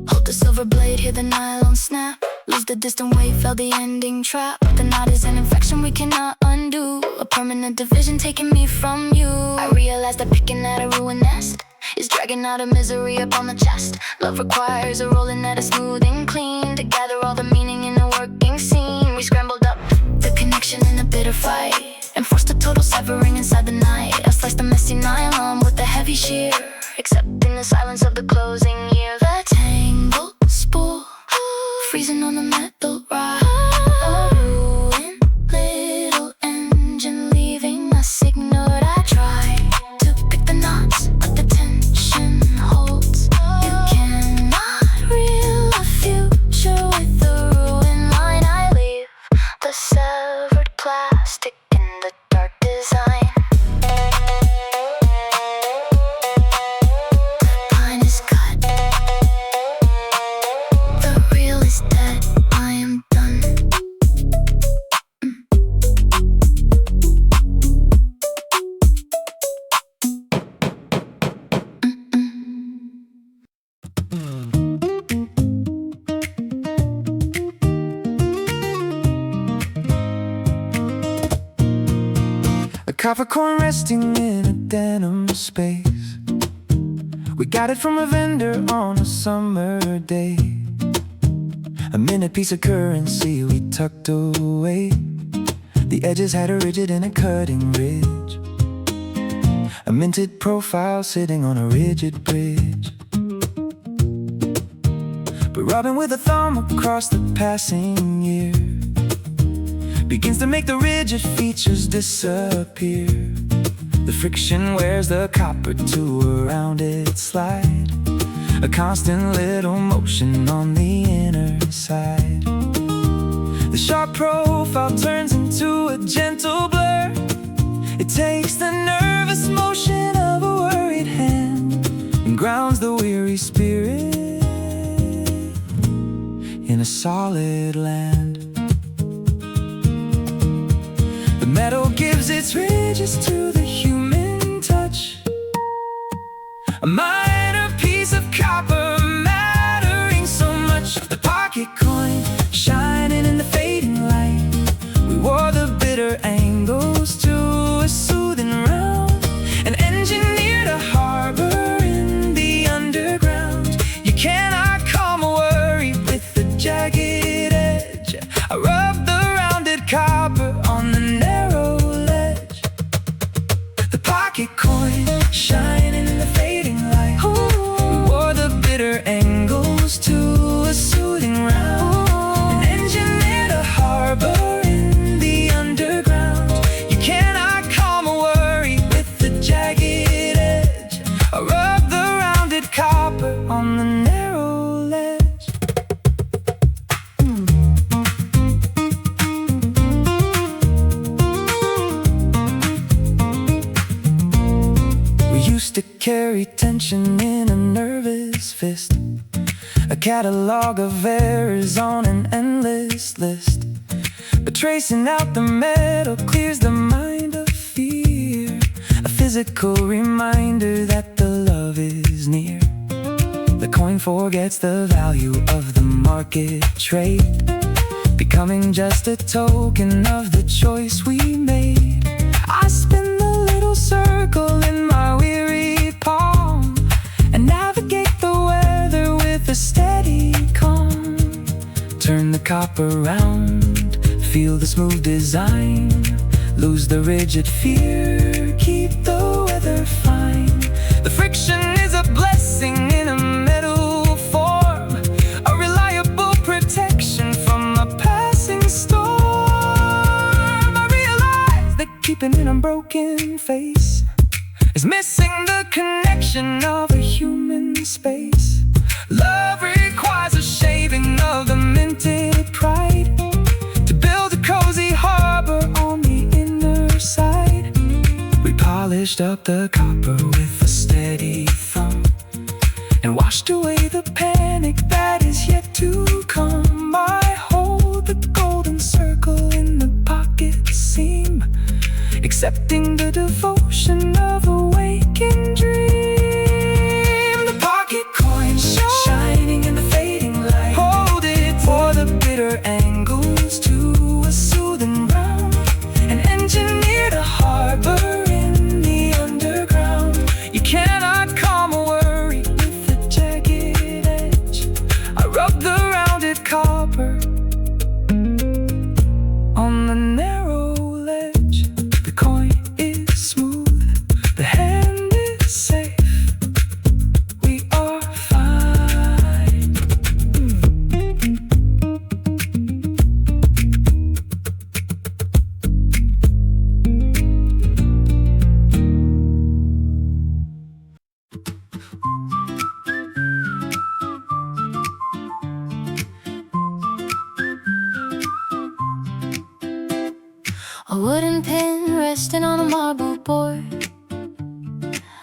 Hold the silver blade, hear the nylon snap, lose the distant wave, feel the ending trap. The knot is an infection we cannot undo, a permanent division taking me from you. I realize that picking at a ruined nest is dragging out a misery up on the chest. Love requires a rolling at a smooth and clean, to gather all the meaning in a working scene. We scrambled up the connection in a bitter fight, and forced a total severing inside the night. I sliced the messy nylon with a heavy shear, accepting the silence of the closing year. The tangled spool freezing on the metal rod, a ruined little engine leaving us ignored. I try to pick the knots, but the tension holds. You cannot reel a future with the ruined line. I leave the severed plastic in the dark design. The pine is cut, the reel is dead. I am done. A copper corn resting in a denim space. We got it from a vendor on a summer day. A minute piece of currency we tucked away. The edges had a rigid and a cutting ridge, a minted profile sitting on a rigid bridge. But rubbing with a thumb across the passing year begins to make the rigid features disappear. The friction wears the copper to a rounded slide, a constant little motion on the inner side. The sharp profile turns into a gentle blur. It takes the nervous motion of a worried hand and grounds the weary spirit in a solid land. The metal gives its ridges to the human touch, a minor piece of copper mattering so much. The pocket coin shining in the fading light. We wore the bitter angles to a soothing round, and engineered a harbor in the underground. You cannot calm a worry with the jagged edge. I rubbed the rounded copper on the narrow ledge. The pocket coin shining in the fading light. tension in a nervous fist. A catalog of errors on an endless list. But tracing out the metal clears the mind of fear. A physical reminder that the love is near. The coin forgets the value of the market trade, becoming just a token of the choice we made. I spin the little circle in my weary palm and navigate the weather with a steady calm. Turn the copper round, feel the smooth design, lose the rigid fear, keep the weather fine. The friction is a blessing in a metal form, a reliable protection from a passing storm. I realize that keeping an unbroken face is missing the connection of a human space. Love requires a shaving of the minted pride to build a cozy harbor on the inner side. We polished up the copper with a steady thumb and washed away the panic that is yet to come. I hold the golden circle in the pocket seam, accepting the devotion of a waking dream. The pocket coin shining in the fading light. Hold it for the bitter angles to a soothing round, and engineered a harbor in the underground. You cannot calm a worry with a jagged edge. I rub the rounded copper on the narrow ledge. The coin is smooth, the hand is safe. We are fine. A wooden pin resting on a marble board,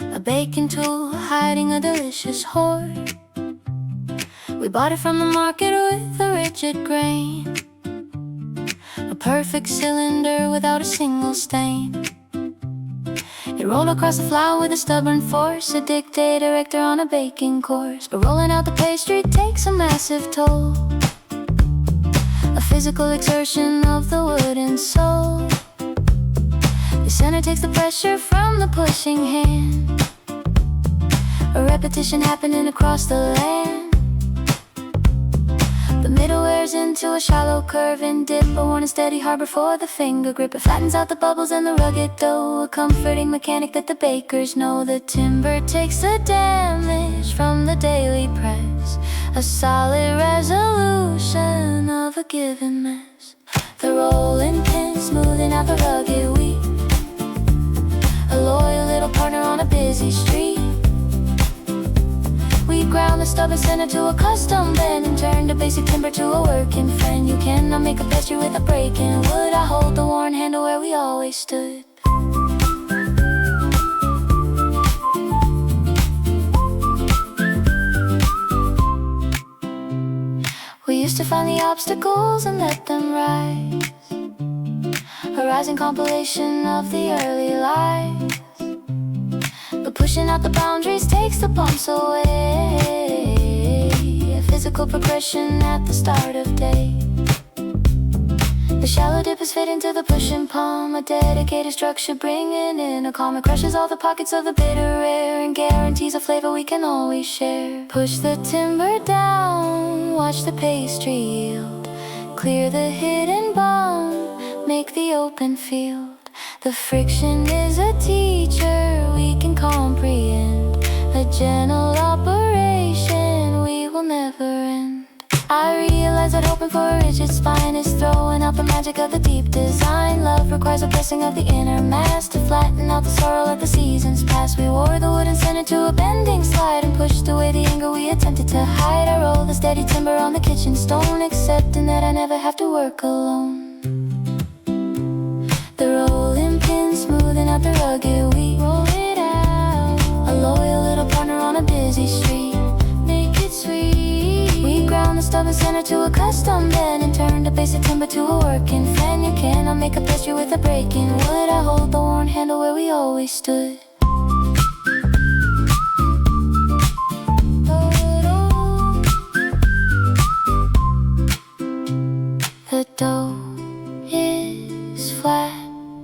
a baking tool hiding a delicious hoard. We bought it from the market with a rigid grain, a perfect cylinder without a single stain. It rolled across the flour with a stubborn force, a dictator rector on a baking course. But rolling out the pastry takes a massive toll, a physical exertion of the wooden soul. The center takes the pressure from the pushing hand, a repetition happening across the land. The middle wears into a shallow curve and dip, a worn and steady harbor for the finger grip. It flattens out the bubbles and the rugged dough, a comforting mechanic that the bakers know. The timber takes the damage from the daily press, a solid resolution of a given mess. The rolling pin smoothing out the rugged wheat, a loyal little partner on a busy street. We ground the stubborn center to a custom bend and turned a basic timber to a working friend. You cannot make a pastry with a breaking wood. I hold the worn handle where we always stood. We used to find the obstacles and let them rise, a rising compilation of the early lives. But pushing out the boundaries takes the bumps away, a physical progression at the start of day. The shallow dip is fit into the pushing palm, a dedicated structure bringing in a calm. It crushes all the pockets of the bitter air and guarantees a flavor we can always share. Push the timber down, watch the pastry yield, clear the hidden bond, make the open field. The friction is a teacher we can comprehend, a gentle operation we will never end. I realize that hoping for a rigid spine is throwing out the magic of the deep design. Love requires a pressing of the inner mass to flatten out the sorrow of the seasons past. We wore the wooden center to a bending slide and pushed away the anger we attempted to hide. I roll the steady timber on the kitchen stone, accepting that I never have to work alone. The rolling pin smoothing out the rugged wheat, roll it out, a loyal little partner on a busy street. Make it sweet. We ground the stub and center to a custom bed and turned a basic timber to a working fan. You cannot make a pastry with a breaking wood. I hold the worn handle where we always stood. The dough is flat,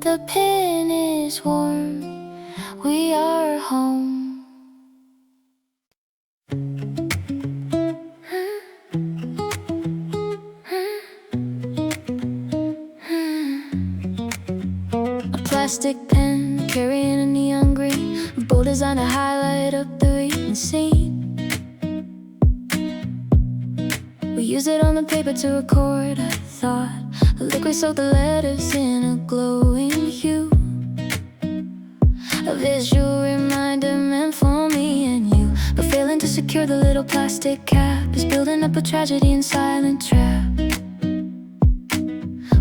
the pin is warm, we are home. A plastic pen carrying a neon green, a bold design to highlight up the reading scene. We use it on the paper to record a thought. A liquid soaked the letters in a glowing hue. A visual reminder meant for me and you. But failing to secure the little plastic cap is building up a tragedy and silent trap.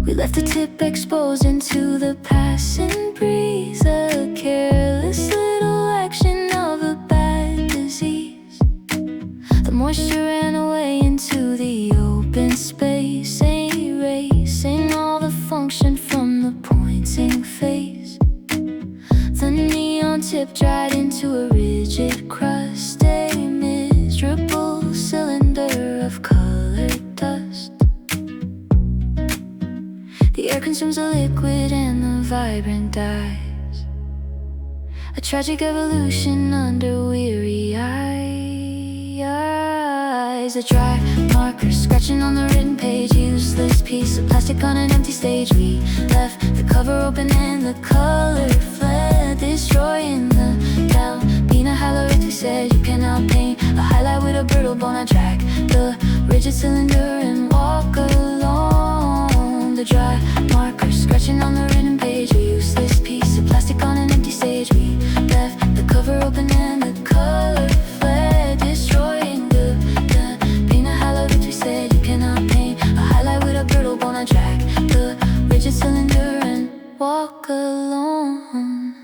We left the tip exposed into the passing breeze. A careless little action of a bad disease. The moisture ran away into the open space, erasing all the function from the pointing face. The neon tip dried into a rigid crust, a miserable cylinder of colored dust. The air consumes the liquid and the vibrant dies. A tragic evolution under weary eyes. A dry marker scratching on the written page. Useless piece of plastic on an empty stage. We left the cover open and the color fled, destroying the Galpina Halorid. We said you cannot paint a highlight with a brittle bone. I drag the rigid cylinder and walk along. The dry marker scratching on the written page. A useless piece of plastic on an empty stage. We left the cover open and the color fled, destroying the Galpina Halorid. We said you cannot paint a highlight with a brittle bone. I drag the rigid cylinder and walk along.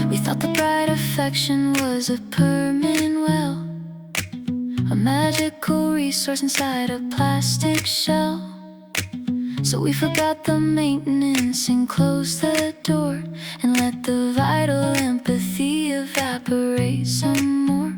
We thought the bright affection was a permanent well, a magical resource inside a plastic shell. So we forgot the maintenance and closed the door and let the vital empathy evaporate some more.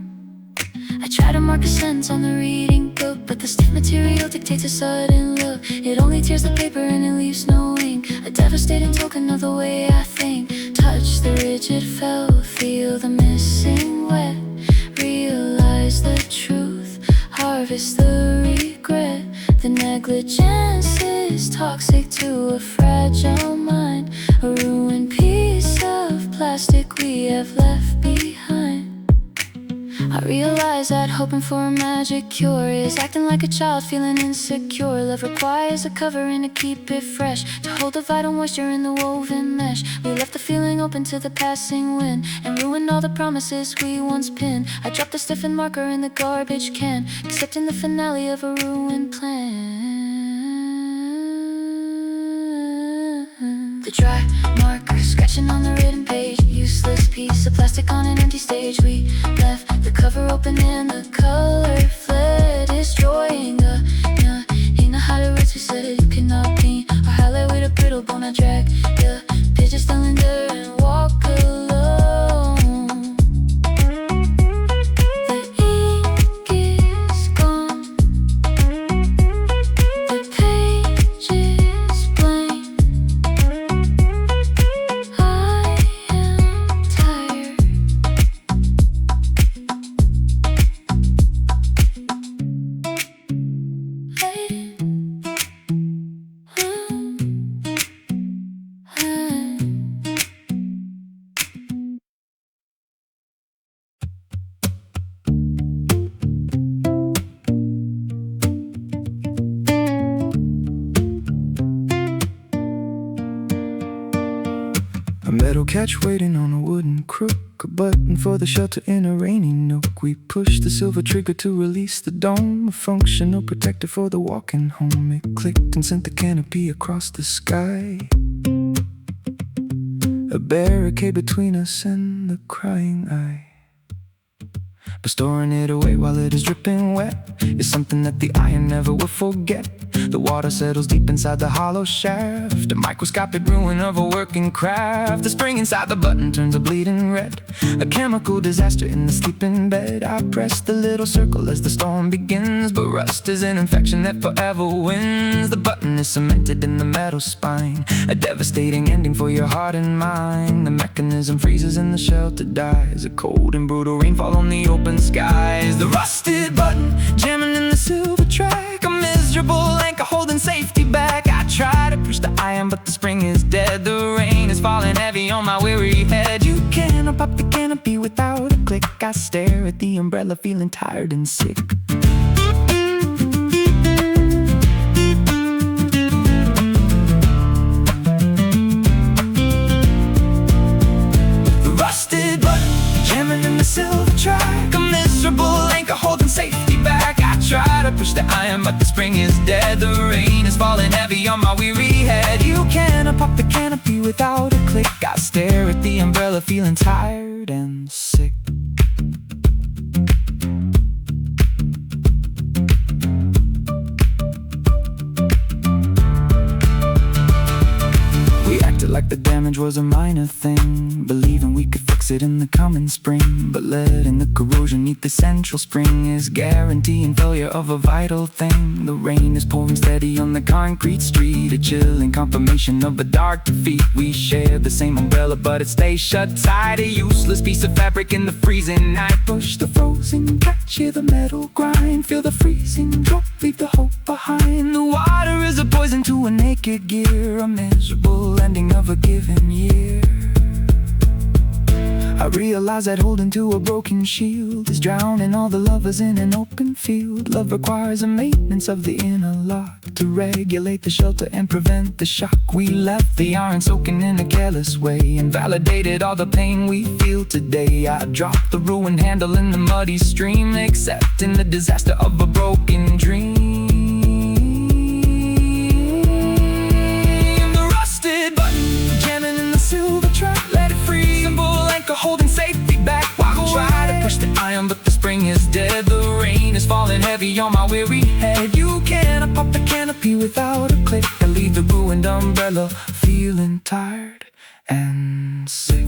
I try to mark a sentence on the reading book, but the stiff material dictates a sudden look. It only tears the paper and it leaves no ink, a devastating token of the way I think. Touch the rigid felt, feel the missing wet, realize the truth, harvest the regret. The negligence is toxic to a fragile mind, a ruined piece of plastic we have left behind. I realize that hoping for a magic cure is acting like a child feeling insecure. Love requires a covering to keep it fresh, to hold the vital moisture in the woven mesh. We left the feeling open to the passing wind and ruined all the promises we once pinned. I dropped the stiffened marker in the garbage can, accepting the finale of a ruined plan. The dry marker scratching on the written page. Useless piece of plastic on an empty stage. We left the cover open and the color fled, destroying the highlights. We said it, you cannot paint or highlight with a brittle bone. I drag the picture cylinder and walk alone. The ink is gone, the page is blank. I am tired. Metal catch waiting on a wooden crook, a button for the shelter in a rainy nook. We push the silver trigger to release the dome, a functional protector for the walking home. It clicked and sent the canopy across the sky, a barricade between us and the crying eye. But storing it away while it is dripping wet is something that the iron never will forget. The water settles deep inside the hollow shaft, a microscopic ruin of a working craft. The spring inside the button turns a bleeding red, a chemical disaster in the sleeping bed. I press the little circle as the storm begins, but rust is an infection that forever wins. The button is cemented in the metal spine, a devastating ending for your heart and mind. The mechanism freezes and the shelter dies, a cold and brutal rainfall on the open skies. The rusted button jamming in the silver track, a miserable anchor holding safety back. I try to push the iron but the spring is dead. The rain is falling heavy on my weary head. You cannot pop the canopy without a click. I stare at the umbrella feeling tired and sick. The rusted button jamming in the silver track, a miserable anchor holding safety back. I try to push the iron but the spring is dead. The rain is falling heavy on my weary head. You cannot pop the canopy without a click. I stare at the umbrella feeling tired and sick. We acted like the damage was a minor thing, believing we could fix it in the coming spring. But letting the corrosion meet the central spring is guaranteeing failure of a vital thing. The rain is pouring steady on the concrete street, a chilling confirmation of a dark defeat. We share the same umbrella but it stays shut tight, a useless piece of fabric in the freezing night. Push the frozen catch, hear the metal grind, feel the freezing drop, leave the hope behind. The water is a poison to a naked gear, a miserable ending of a given year. I realize that holding to a broken shield is drowning all the lovers in an open field. Love requires a maintenance of the inner lock to regulate the shelter and prevent the shock. We left the iron soaking in a careless way and validated all the pain we feel today. I dropped the ruined handle in the muddy stream, accepting the disaster of a broken dream. The rusted button jamming in the silver track, let it free. Holding safety back while I try to push the iron but the spring is dead. The rain is falling heavy on my weary head. You cannot pop the canopy without a click. I leave the ruined umbrella feeling tired and sick.